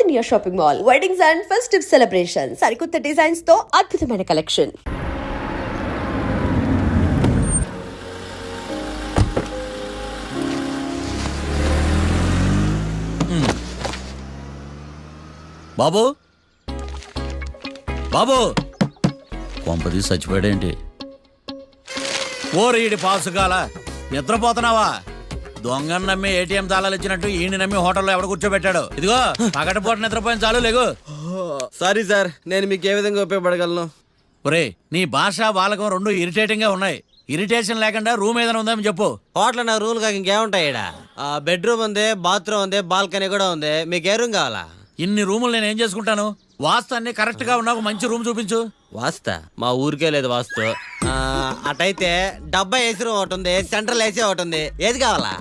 Caulifia Shopping Mall. Weddings and festive celebrations. సరికొత్త designs తో అద్భుతమైన కలెక్షన్. బాబు బాబు కొంపది చచ్చిపోయాడేంటి? ఓరీడి పాసుగాల నిద్రపోతున్నావా? దొంగను నమ్మి ఏటీఎం తాళాలు ఇచ్చినట్టు ఈయన నమ్మి హోటల్లో ఎవడ కూర్చోబెట్టాడు? ఇదిగో పగటిపూట నిద్రపోయిన చాలు లేగు. సారీ సార్, నేను మీకు ఏ విధంగా ఉపయోగపడగలను? ఒరే, నీ భాష వాలకం రెండు ఇరిటేటింగ్ గా ఉన్నాయి. ఇరిటేషన్ లేకుండా రూమ్ ఏదైనా ఉందని చెప్పు. హోటల్ నా రూమ్ కాక ఇంకేముంటాయి? బెడ్రూమ్ ఉంది, బాత్రూమ్ ఉంది, బాల్కనీ కూడా ఉంది. మీకు ఏ రూమ్ కావాలా? ఇన్ని రూములు నేను ఏం చేసుకుంటాను? వాస్తు అన్ని కరెక్ట్ గా ఉన్నా ఒక మంచి రూమ్ చూపించు. వాస్తా మా ఊరికే లేదు వాస్తు. అటైతే డబ్బా ఏసీ రూమ్ ఒకటి ఉంది, సెంట్రల్ ఏసీ ఒకటి ఉంది. ఏది కావాలా?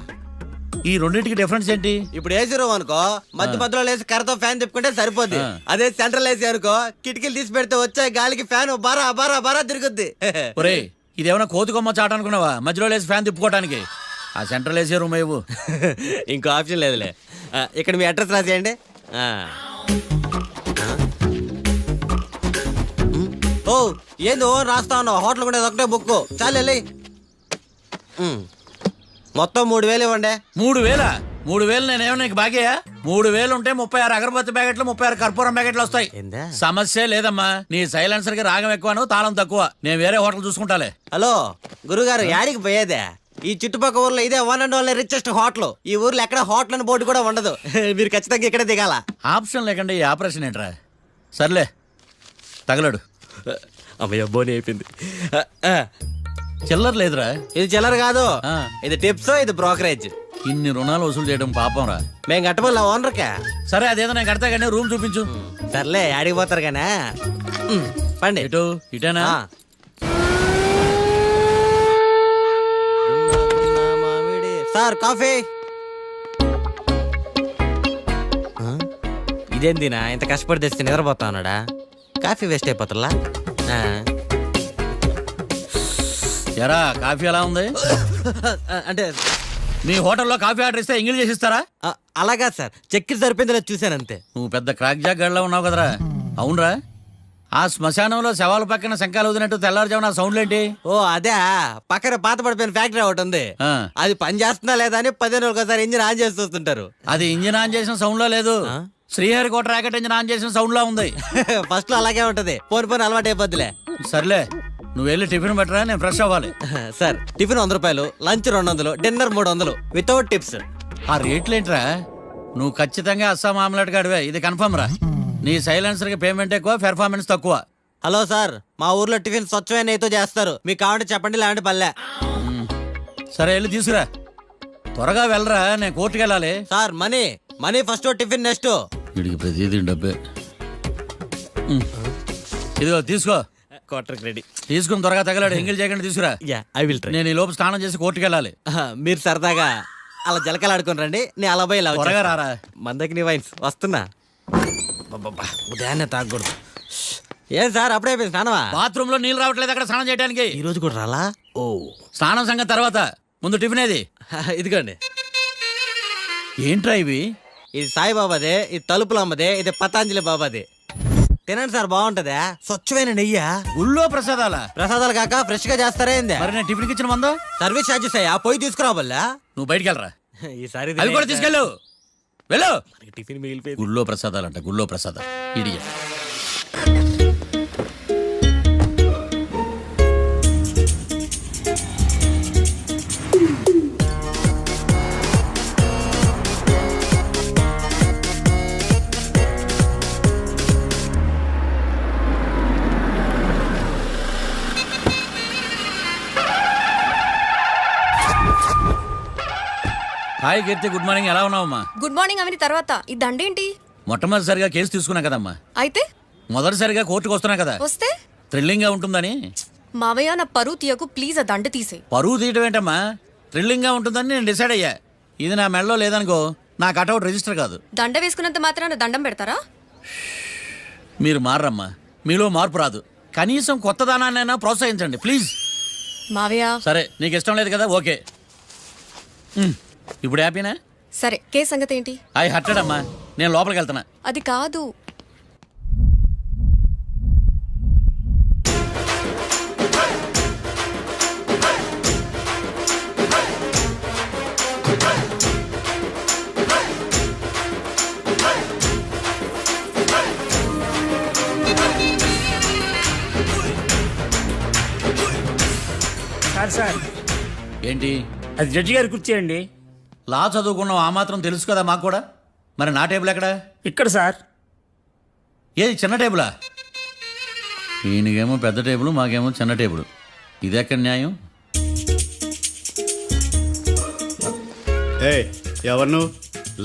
ఈ రెండింటికి డిఫరెన్స్ ఏంటి? ఇప్పుడు ఏసీ రూమ్ అనుకో, మధ్యలో లేసి కర్రతో ఫ్యాన్ తిప్పుకుంటే సరిపోద్ది. అదే సెంట్రల్ ఏసీ అనుకో, కిటికీలు తీసి పెడితే వచ్చే గాలికి ఫ్యాన్ బారా బారా బారా తిరుగుద్ది. ఒరే, ఇదేమన్నా కోతి కొమ్మ చాట అనుకున్నావా? మధ్యలో లేసి ఫ్యాన్ తిప్పుకోవడానికి. ఆ సెంట్రల్ ఏసీ రూమ్ ఏవు. ఇంకో ఆప్షన్ లేదులే. ఇక్కడ మీ అడ్రస్ రాసేయండి. ఓ ఏందో రాస్తా ఉన్నావు? హోటల్ కూడా ఒకటే బుక్ చాలు వెళ్ళి. మొత్తం 3,000 ఇవ్వండి. 3,000? 3,000 నేనేమో నీకు బాగేయా? 3,000 ఉంటే 36 అగరబత్తి ప్యాకెట్లు, 36 కర్పూరం ప్యాకెట్లు వస్తాయి. సమస్య లేదమ్మా. నీ సైలెన్సర్ కి రాగం ఎక్కువను, తాళం తక్కువ. నేను వేరే హోటల్ చూసుకుంటాలే. హలో గురుగారు, యాడికి పోయేదే? ఈ చుట్టుపక్కల ఊర్లో ఇదే one and only richest hotel. ఈ ఊర్లో ఎక్కడ హోటల్ అని బోర్డు కూడా ఉండదు. మీరు ఖచ్చితంగా ఇక్కడే దిగాల. ఆప్షన్ లేకుండా ఈ ఆపరేషన్ ఏంట్రా? సర్లే తగలడు. అమ్మయ్య, బోని అయిపోయింది. చిల్లర లేదురా. ఇది చిల్లర కాదు, ఇది టిప్స్, ఇది బ్రోకరేజ్. ఇన్ని రుణాలు వసూలు చేయడం పాపం రా. మేము కట్టబోలే ఓనర్కే. సరే అదేదో నేను కడతా కానీ రూమ్ చూపించు. సర్లే, యాడికి పోతారు కానీ పండి. ఇటు ఇటేనా? Sir coffee. ఇదేందినా ఇంత కష్టపడి తెస్తే నిద్రపోతా ఉన్నాడా? కాఫీ వేస్ట్ అయిపోతుందా? ఎరా, కాఫీ ఎలా ఉంది? అంటే మీ హోటల్లో కాఫీ ఆర్డర్ ఇస్తే ఎంగిల్ చేసి ఇస్తారా? అలాగా సార్, చక్కెర సరిపోయింది చూశాను అంతే. నువ్వు పెద్ద క్రాక్ జాక్ గడ్లా ఉన్నావు కదరా. అవునరా, ఆ శ్మశానంలో శవాల పక్కన శంఖాలు వదినట్టు తెల్లారుజామున సౌండ్లు ఏంటి? ఓ అదే, పక్కన పాత పడిపోయిన ఫ్యాక్టరీ ఒకటి ఉంది. అది పని చేస్తున్నా లేదా అని 10 రోజులు ఒకసారి ఇంజిన్ ఆన్ చేసి చూస్తుంటారు. అది ఇంజిన్ ఆన్ చేసిన సౌండ్ లో లేదు, శ్రీహరికోట రాకెట్ ఇంజిన్ ఆన్ చేసిన సౌండ్ లా ఉంది. ఫస్ట్ లో అలాగే ఉంటది, పోని అలవాటు అయిపోద్దిలే. సర్లే, నువ్వు వెళ్ళి టిఫిన్ పెట్టరా, నేను ఫ్రెష్ అవ్వాలి. సార్ టిఫిన్ 100 రూపాయలు, లంచ్ 200, డిన్నర్ 300 వితౌట్ టిప్స్. ఆ రేట్లేంట్రా? నువ్వు ఖచ్చితంగా అస్సాం ఆమ్లెట్ గాడివే, ఇది కన్ఫర్మ్ రా. నీ సైలెన్సర్ కి పేమెంట్ ఎక్కువ, పెర్ఫార్మెన్స్ తక్కువ. హలో సార్, మా ఊర్లో టిఫిన్ స్వచ్ఛమైన నెయ్యితో చేస్తారు. మీకు కావాలంటే చెప్పండి, లేదంటే పల్లె. సరే వెళ్ళి తీసుకురా, త్వరగా వెళ్ళరా, నేను కోర్టుకి వెళ్ళాలి. Sir money first, tiffin next. వీడికి ప్రతిదీ డబ్బే. ఇదిగో తీసుకో. Quarter ready. తీసుకుని త్వరగా తగలాడు, ఎంగిల్ చేయకుండా తీసుకురా. I will try. నేను ఈ లోపు స్నానం చేసి కోర్టుకి వెళ్ళాలి. మీరు సరదాగా అలా జలకలు ఆడుకుని రండి, నేను అలా పోయి త్వరగా రారా. మందకి నీ వైన్స్ వస్తున్నా. ఉదయాన్నే తాగకూడదు. ఏం సార్ అప్పుడే అయిపోయింది స్నానమా? బాత్రూమ్ లో నీళ్ళు రావట్లేదు అక్కడ స్నానం చేయడానికి. ఈ రోజు కూడా రాలా? ఓ, స్నానం సంగతి తర్వాత, ముందు టిఫిన్ ఏది? ఇదిగోండి. ఏంట్రా ఇవి? ఇది సాయిబాబాదే, ఇది తలుపుల అమ్మదే, ఇది పతాంజలి బాబాదే. తినండి సార్, బాగుంటదా? స్వచ్ఛమైన నెయ్యా. గుళ్ళో ప్రసాదాలు కాక ఫ్రెష్ గా చేస్తారా ఏంది? మరి నేను టిఫిన్ ఇచ్చిన మందో సర్వీస్ ఛార్జెస్ అయ్యా, పోయి తీసుకురాబల్లా. నువ్వు బయటికి వెళ్ళరా. ఈసారి అవి కూడా తీసుకెళ్ళు, వెళ్ళు. టిఫిన్ మిగిలిపోయింది. గుళ్ళో ప్రసాదాలు అంట, గుళ్ళో ప్రసాదాలు. ఇడియ హాయ్ కీర్తి, గుడ్ మార్నింగ్. ఎలా ఉన్నావమ్మా? గుడ్ మార్నింగ్ అవని తర్వాత ఈ దండేంటి? మొట్టమొదటిసారిగా కేసు తీసుకున్నా కదమ్మా. అయితే మొదటిసారిగా కోర్టుకు వస్తున్నా కదా, వస్తే థ్రిల్లింగ్ గా ఉంటుందని. మావయ్య, నా పరువు తీయకు ప్లీజ్. ఆ దండ తీసే. పరువు తీయటం ఏంటమ్మా? థ్రిల్లింగ్ గా ఉంటుందని నేను డిసైడ్ అయ్యా. ఇది నా మెడలో లేదనుకో, నా కటౌట్ రిజిస్టర్ కాదు. దండ వేసుకున్నంత మాత్రాన దండం పెడతారా? మీరు మారమ్మా, మీలో మార్పు రాదు. కనీసం కొత్త దానాన్నైనా ప్రోత్సహించండి ప్లీజ్. మావయ్య, సరే, నీకు ఇష్టం లేదు కదా, ఓకే. ఇప్పుడు హ్యాపీనా? సరే, కేసు సంగతి ఏంటి? ఐ హర్టెడ్ అమ్మా. నేను లోపలికి వెళ్తున్నా. అది కాదు. సార్ ఏంటి? అది జడ్జి గారి కుర్చీ అండి. లా చదువుకున్నావు, ఆ మాత్రం తెలుసు కదా మాకు కూడా. మరి నా టేబుల్ ఎక్కడ? ఇక్కడ సార్. ఏది చిన్న టేబులా? ఈయనకేమో పెద్ద టేబుల్, మాకేమో చిన్న టేబుల్. ఇది ఎక్కడ న్యాయం? ఎవరు నువ్వు?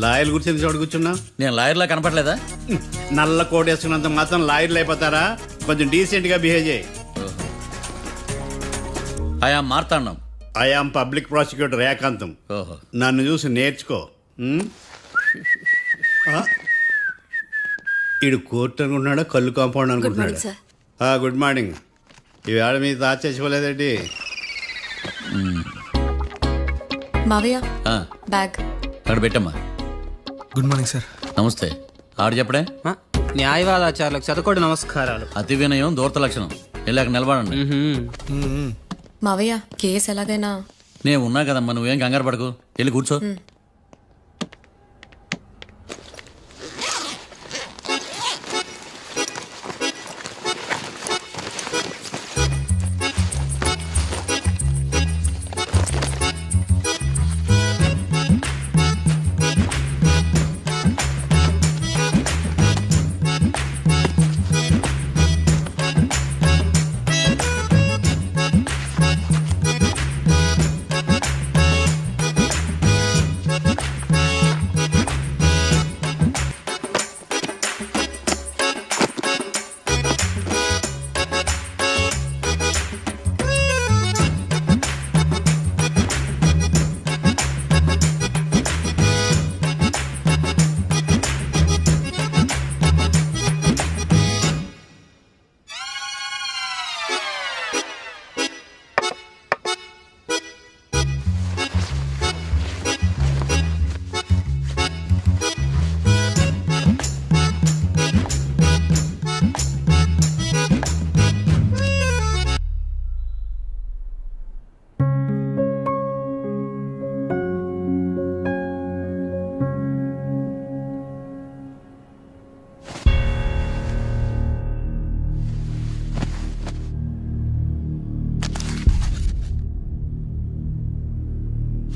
లాయర్ కూర్చొని చోటు కూర్చున్నా? నేను లాయర్లా కనపడలేదా? నల్ల కోట్ వేసుకున్నంత మాత్రం లాయర్లు అయిపోతారా? కొంచెం డీసెంట్ గా బిహేవ్ చేయి. ఆయా Marthandam. I am public prosecutor Rekhantham. ఓహో. నన్ను చూసి నేర్చుకో. ఈడు కోర్టు అనుకుంటున్నాడా, కళ్ళు కాంపౌండ్ అనుకుంటున్నాడా? Good morning. ఈవేళ మీ తాత చచ్చిపోలేదండి. మావయ్య ఆ, బ్యాగ్. అక్కడ పెట్టమ్మా. Good morning sir. నమస్తే. ఆడు చెప్పడే? న్యాయవాదాచారులకు చదువుకోండి నమస్కారాలు. అతి వినయం దూరత లక్షణం. వెళ్ళాక నిలబడండి. మావయ్య కేసు ఎలాగైనా. నేను ఉన్నా కదమ్మా, నువ్వేం కంగారు పడకు. వెళ్ళి కూర్చో.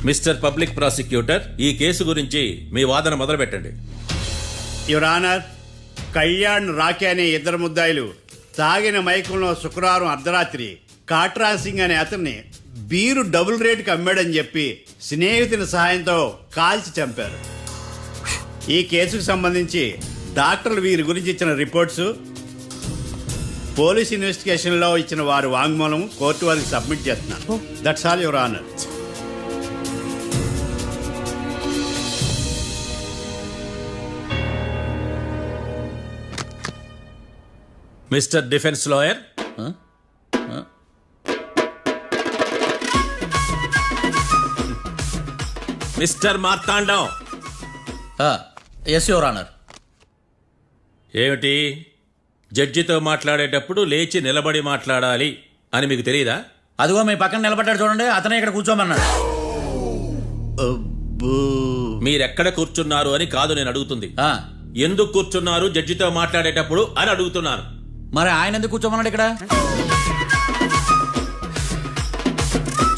మిస్టర్ పబ్లిక్ ప్రాసిక్యూటర్, ఈ కేసు గురించి మీ వాదన మొదలు పెట్టండి. యువర్ ఆనర్, కళ్యాణ్ రాకే అనే ఇద్దరు ముద్దాయిలు తాగిన మైకంలో శుక్రవారం అర్ధరాత్రి కాట్రా సింగ్ అనే అతన్ని బీరు డబుల్ రేటుకి అమ్మాడని చెప్పి స్నేహితుని సహాయంతో కాల్చి చంపారు. ఈ కేసుకు సంబంధించి డాక్టర్లు వీరి గురించి ఇచ్చిన రిపోర్ట్స్, పోలీస్ ఇన్వెస్టిగేషన్లో ఇచ్చిన వారి వాంగ్మూలం కోర్టు వారికి సబ్మిట్ చేస్తున్నాను. That's all your honour. Mister defence lawyer, mister Marthandam. Yes your honour. ఏమిటి, జడ్జితో మాట్లాడేటప్పుడు లేచి నిలబడి మాట్లాడాలి అని మీకు తెలియదా? అదిగో మీ పక్కన నిలబడ్డాడు చూడండి, అతనే ఇక్కడ కూర్చోమన్నాడు. మీరెక్కడ కూర్చున్నారు అని కాదు నేను అడుగుతుంది. ఆ, ఎందుకు కూర్చున్నారు జడ్జితో మాట్లాడేటప్పుడు అని అడుగుతున్నాను. మరి ఆయన ఎందుకు కూర్చోమన్నాడు ఇక్కడ?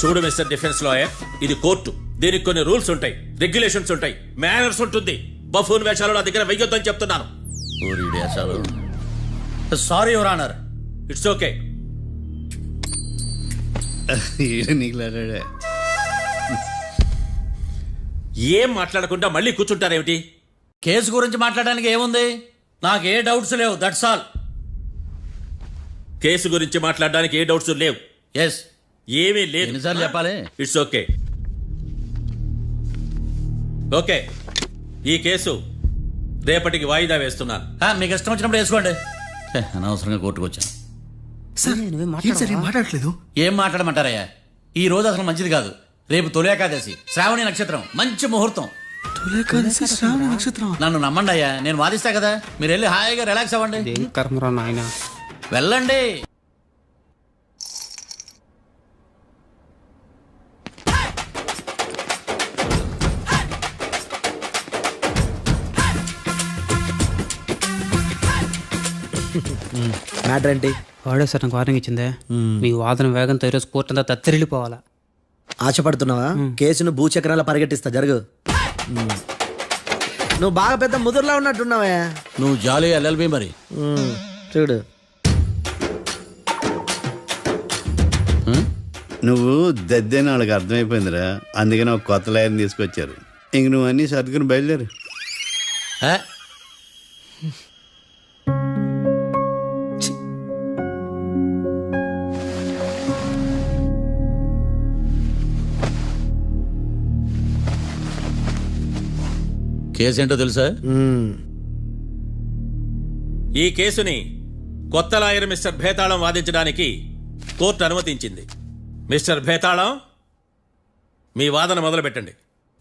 చూడు మిస్టర్ డిఫెన్స్ లాయర్, ఇది కోర్టు. దీనికి కొన్ని రూల్స్ ఉంటాయి, రెగ్యులేషన్స్ ఉంటాయి, మేనర్స్ ఉంటుంది. బఫూన్ వేషాలు నా దగ్గర వెయ్యొద్దని చెప్తున్నాను. Sorry your honour. It's okay. ఏం మాట్లాడకుండా మళ్ళీ కూర్చుంటారేమిటి? కేసు గురించి మాట్లాడడానికి ఏముంది? నాకు ఏ డౌట్స్ లేవు, దట్స్ ఆల్. కేసు గురించి మాట్లాడడానికి ఏ డౌట్స్ లేవు? ఎస్. ఏమీ లేదు. ఎన్నిసార్లు చెప్పాలి? It's okay. ఓకే, ఈ కేసు రేపటికి వాయిదా వేస్తున్నాను. మీకు ఇష్టం వచ్చినప్పుడు వేసుకోండి. అనవసరంగా కోర్టుకు వచ్చాను. సార్ ఏం మాట్లాడట్లేదు. ఏం మాట్లాడమంటారయ్యా? ఈ రోజు అసలు మంచిది కాదు. రేపు తొలి ఏకాదశి, శ్రావణి నక్షత్రం, మంచి ముహూర్తం. తులేకాదశి శ్రావణ నక్షత్రం. నన్ను నమ్మండి అయ్యా, నేను వాదిస్తా కదా, మీరు వెళ్ళి హాయిగా రిలాక్స్ అవ్వండి. కర్మరా నాయన. వెళ్ళండి. మ్యాటర్ ఏంటి? వాడే సార్ నాకు వార్నింగ్ ఇచ్చిందే, మీ వాదన వేగంతో ఈరోజు కోర్టు అంతా తత్తరిల్లిపోవాలా. ఆశపడుతున్నావా? కేసును భూచక్రాల పరిగెట్టిస్తా, జరుగు. నువ్వు బాగా పెద్ద ముదురులా ఉన్నట్టున్నావే. నువ్వు జాలి ఎల్ఎల్బి మరి. చూడు, నువ్వు దద్దేని వాళ్ళకి అర్థమైపోయిందిరా, అందుకని ఒక కొత్త లాయర్ని తీసుకొచ్చారు. ఇంక నువ్వు అన్నీ సర్దుకుని బయలుదేరు. ఏ? కేసు ఏంటో తెలుసా? ఈ కేసుని కొత్త లాయర్ మిస్టర్ భేతాళం వాదించడానికి కోర్టు అనుమతించింది. మిస్టర్ భేతాళం, మీ వాదన మొదలు పెట్టండి.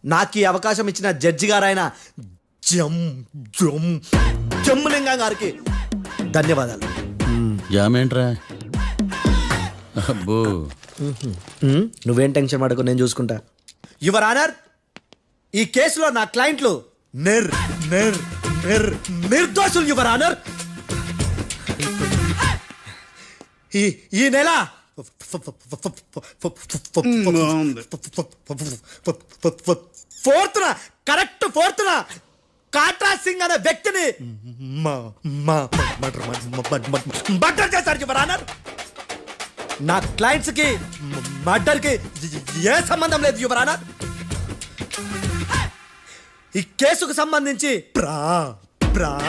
నాకు ఈ అవకాశం ఇచ్చిన జడ్జి గారైన జమ్ములింగం గారికి ధన్యవాదాలు. జామేంట్రా? అబ్బో, నువ్వేం టెన్షన్ పడకు, నేను చూసుకుంటా. యువర్ ఆనర్, ఈ కేసులో నా క్లయింట్లు నిర్దోషులు యువర్ ఆనర్. ఈ నెల ఫోర్త్న కాట్రా సింగ్ అనే వ్యక్తిని మర్డర్ చేశారు యువర్ ఆనర్. నా క్లయింట్స్ కి మర్డర్ కి ఏ సంబంధం లేదు యువర్ ఆనర్. ఈ కేసుకు సంబంధించి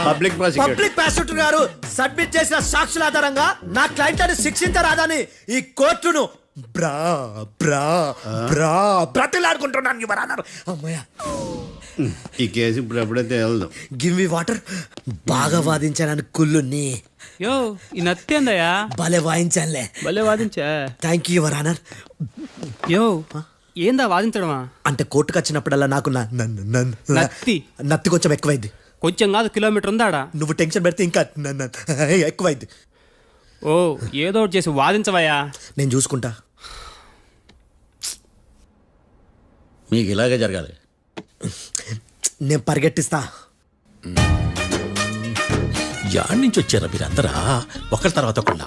పబ్లిక్ ప్రాసిక్యూటర్ పబ్లిక్ ప్రాసిక్యూటర్ గారు సబ్మిట్ చేసిన సాక్షుల ఆధారంగా నా క్లయింట్ అని శిక్షించరాదని ఈ కోర్టును బ్రతిలాడుకుంటున్నాను యువర్ ఆనర్. అమ్మయ్య, ఈ కేసు ఇప్పుడు ఎప్పుడైతే వెళ్దాం. Give me water. బాగా వాదించానని కుళ్ళుని యో ఈ నత్తేందయ్యా, భలే వాయించానులే. భలే వాదించా. Thank you your honour. యో ఏందా వాదించడమా? అంటే కోర్టుకు వచ్చినప్పుడల్లా నాకు నత్తి కొంచెం ఎక్కువైంది. కొంచెం కాదు, కిలోమీటర్ ఉందాడా. నువ్వు టెన్షన్ పెడితే ఇంకా ఎక్కువైంది. ఓ ఏదో ఒకటి చేసి వాదించవయ్యా. నేను చూసుకుంటా. మీకు ఇలాగే జరగాలి. నేను పరిగెట్టిస్తా. యాడ్ నుంచి వచ్చారా మీరందరా ఒకరి తర్వాత ఒకళ్ళ?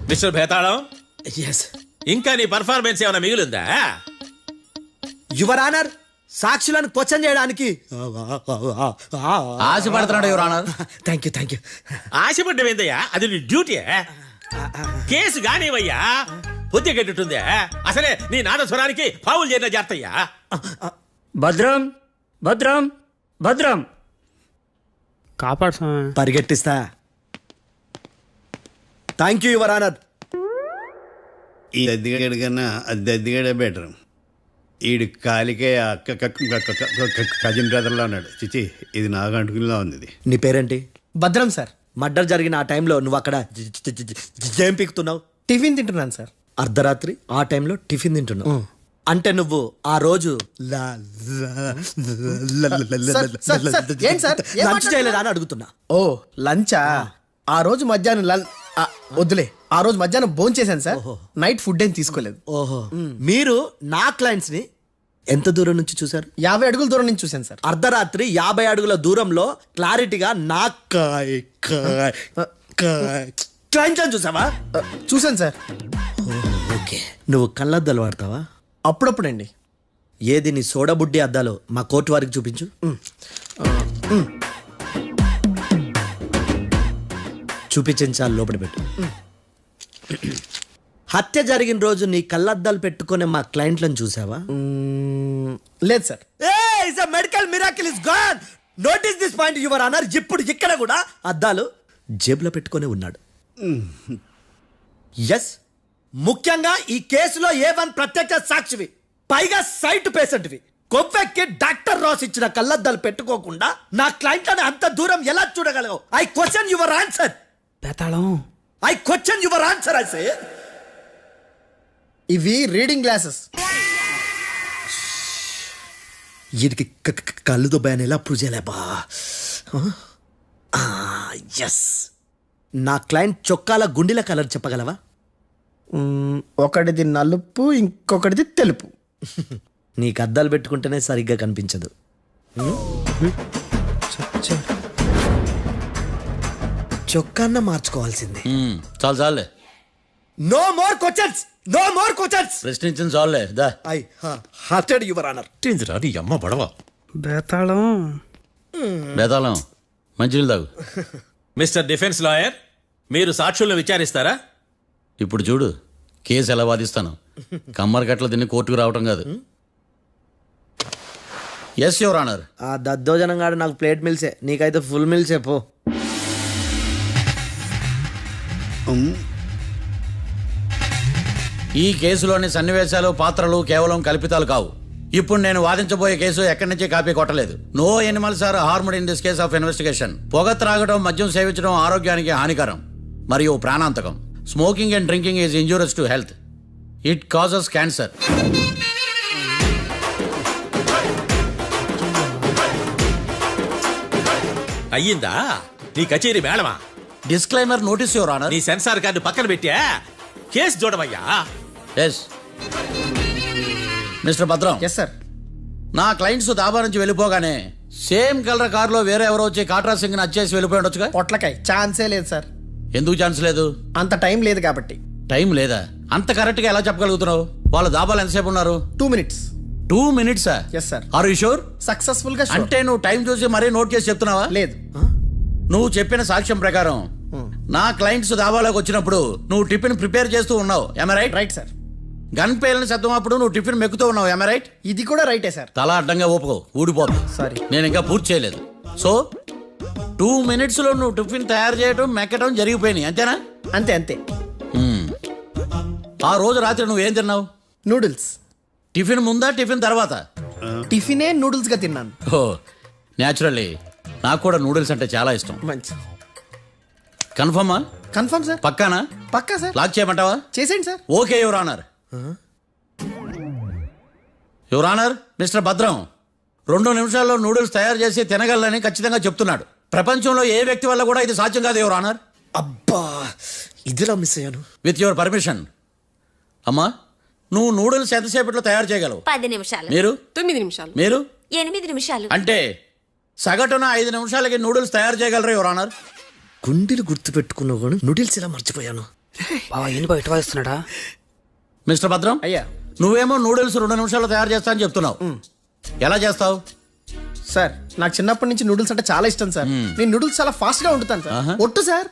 మిస్టర్ భేతాళం, ఎస్ ఇంకా నీ పర్ఫార్మెన్స్ ఏమైనా మిగిలిందా? యువర్ ఆనర్, సాక్షులను క్వశ్చన్ చేయడానికి ఆశపడుతున్నాడు యువర్ ఆనర్. Thank you. ఆశపడ్డం ఏందయ్యా, అది నీ డ్యూటీ. కేసు గానివయ్యా, బుద్ధి గట్టుందే. అసలే నీ నాదస్వరానికి పావులు చేరిన జాగ్రత్తయ్యా. భద్రం భద్రం భద్రం, కాపాడు స్వామి. పరిగెట్టిస్తా. Thank you your honour. ఈ దద్దిగాడి కన్నా అది దద్దిగాడే బెటర్. ఈడు కాలికే కజిన్ బ్రదర్లా ఉన్నాడు. చిచి, ఇది నాకు అంటుకునిలా ఉంది. ఇది నీ పేరేంటి? భద్రం సార్. మర్డర్ జరిగిన ఆ టైంలో నువ్వు అక్కడ ఏం పీకుతున్నావు? టిఫిన్ తింటున్నాను సార్. అర్ధరాత్రి ఆ టైంలో టిఫిన్ తింటున్నావు అంటే నువ్వు ఆ రోజు ఏం సార్? ఏం లంచ్ చేయలేదా అని అడుగుతున్నా. ఓ లంచా? ఆ రోజు మధ్యాహ్నం వద్దులే, ఆ రోజు మధ్యాహ్నం భోంచేశాను సార్. నైట్ ఫుడ్ ఏం తీసుకోలేదు. ఓహో, మీరు నా క్లయింట్స్ ని ఎంత దూరం నుంచి చూసారు? 50 అడుగుల దూరం నుంచి చూశాను సార్. అర్ధరాత్రి 50 అడుగుల దూరంలో క్లారిటీగా నా క్లయింట్స్ అని చూసావా? చూశాను సార్. ఓకే, నువ్వు కళ్ళద్దాలు వాడతావా? అప్పుడప్పుడండి. ఏది నీ సోడబుడ్డి అద్దాలు మా కోర్టు వారికి చూపించు. చూపించాలి, లోపల పెట్టు. హత్య జరిగిన రోజు నీ కళ్ళద్దాలు పెట్టుకునే మా క్లయింట్లను చూసావా? లేదు sir. Medical miracle is gone. Notice this point your honour. ఇప్పుడు ఇక్కడ కూడా అద్దాలు జేబులో పెట్టుకొని ఉన్నాడు. ఎస్, ముఖ్యంగా ఈ కేసులో A1 ప్రత్యక్ష సాక్షివి, పైగా సైట్ పేషెంట్వి. కొవ్వెక్కి డాక్టర్ రాస్ ఇచ్చిన కళ్ళద్దాలు పెట్టుకోకుండా నా క్లయింట్లను అంత దూరం ఎలా చూడగలవు? I question your answer. భేతాళం, I question your answer. I say ఇవి రీడింగ్ గ్లాసెస్. వీటికి కళ్ళు దుబ్బాయని ఎలా ప్రూవ్ చేయలేబా? ఎస్, నా క్లయింట్ చొక్కాల గుండెల కలర్ చెప్పగలవా? ఒకటిది నలుపు, ఇంకొకటిది తెలుపు. నీకు అద్దాలు పెట్టుకుంటేనే సరిగ్గా కనిపించదు. చొక్కాన్న మార్చుకోవాల్సిందే. చాలు చాలులే, no more questions, no more questions. ప్రశ్నించింది చాలులే. దా ఐ హార్టెడ్ యువర్ ఆనర్. నీ అమ్మ పడవ. బేతాళం. బేతాళం మంచినీళ్ళు తాగు. మిస్టర్ డిఫెన్స్ లాయర్, మీరు సాక్షులను విచారిస్తారా? ఇప్పుడు చూడు కేసు ఎలా వాదిస్తాను. కమ్మరి కట్ల తిని కోర్టుకు రావటం కాదు. Yes your honour. ఆ దద్దోజనం గాడు నాకు ప్లేట్ మిల్సే, నీకైతే ఫుల్ మిల్సే పో. ఈ కేసులోని సన్నివేశాలు పాత్రలు కేవలం కల్పితాలు కావు. ఇప్పుడు నేను వాదించబోయే కేసు ఎక్కడి నుంచి కాపీ కొట్టలేదు. No animals are harmed in this case of investigation. పొగ త్రాగడం, మద్యం సేవించడం ఆరోగ్యానికి హానికరం మరియు ప్రాణాంతకం. Smoking and drinking is injurious to health. It causes cancer. అయ్యిందా నీ కచేరీ మేడమా? Disclaimer notice your honour. నీ సెన్సార్ కార్డు పక్కన పెట్టా కేసు చూడమయ్యా. Yes mister Bhadram. Yes sir. నా క్లయింట్స్ దాబా నుంచి వెళ్ళిపోగానే సేమ్ కలర్ కారులో వేరే ఎవరో వచ్చి కాట్రా సింగ్ వచ్చేసి వెళ్ళిపోయి ఉండొచ్చుగా. పొట్లకాయ ఛాన్సే లేదు సార్. ఎందుకు ఛాన్స్ లేదు? అంత టైం లేదు కాబట్టి. టైం లేదా? అంత కరెక్ట్ గా ఎలా చెప్పగలుగుతున్నావు? వాళ్ళ దాబాలు ఎంతసేపు ఉన్నారు? 2 minutes. 2 minutes? Yes sir. Are you sure? Successful గా sure. అంటే నువ్వు టైం చూసి మరీ నోట్ చేసి చెప్తున్నావా? లేదు. నువ్వు చెప్పిన సాక్ష్యం ప్రకారం నా క్లయింట్స్ దాబాలోకి వచ్చినప్పుడు నువ్వు టిఫిన్ ప్రిపేర్ చేస్తూ ఉన్నావు. Am I right? Right sir. Gun పేలిన శబ్దం అప్పుడు నువ్వు టిఫిన్ మెక్కుతూ ఉన్నావు. Am I right? ఇది కూడా రైటే సార్. తల అడ్డంగా ఊపుకో, ఊడిపోదు. సారీ. నేను ఇంకా పూర్తి చేయలేదు. సో 2 minutes లో నువ్వు టిఫిన్ తయారు చేయడం, మెక్కడం జరిగిపోయినాయి, అంతేనా? అంతే అంతే. ఆ రోజు రాత్రి నువ్వు ఏం తిన్నావు? నూడిల్స్. టిఫిన్ ముందా, టిఫిన్ తర్వాత? టిఫినే నూడిల్స్ గా తిన్నాను. ఓ న్యాచురల్లీ నాకు కూడా నూడిల్స్ అంటే చాలా ఇష్టం. మంచి. కన్ఫర్మా? Confirm sir. పక్కానా? పక్కా సార్. లాక్ చేయమంటావా? చేసేయండి sir. Okay your honour. Your honour, mister Bhadram 2 నిమిషాల్లో నూడిల్స్ తయారు చేసి తినగలని ఖచ్చితంగా చెప్తున్నాడు. ప్రపంచంలో ఏ వ్యక్తి వల్ల కూడా ఇది సాధ్యం కాదు యువర్ ఆనర్. అబ్బా, ఇదిలా మిస్ అయ్యాను. With your permission. అమ్మా, నువ్వు నూడిల్స్ ఎంతసేపట్లో తయారు చేయగలవు? 10 నిమిషాలు. మీరు? 9 నిమిషాలు. మీరు? 8 నిమిషాలు. అంటే సగటున 5 నిమిషాలకి నూడిల్స్ తయారు చేయగలరు యువర్ ఆనర్. గుండెలు గుర్తు పెట్టుకున్నావు కానీ నూడిల్స్ ఇలా మర్చిపోయాను. బావా ఏంటి బయట వాయిస్తున్నాడా? మిస్టర్ భద్రం, అయ్యా. నువ్వేమో నూడిల్స్ 2 నిమిషాల్లో తయారు చేస్తా అని చెప్తున్నావు. ఎలా చేస్తావు? సార్ నాకు చిన్నప్పటి నుంచి నూడిల్స్ అంటే చాలా ఇష్టం సార్. నేను నూడిల్స్ చాలా ఫాస్ట్ గా వండుతాను సార్. ఒట్టు సార్.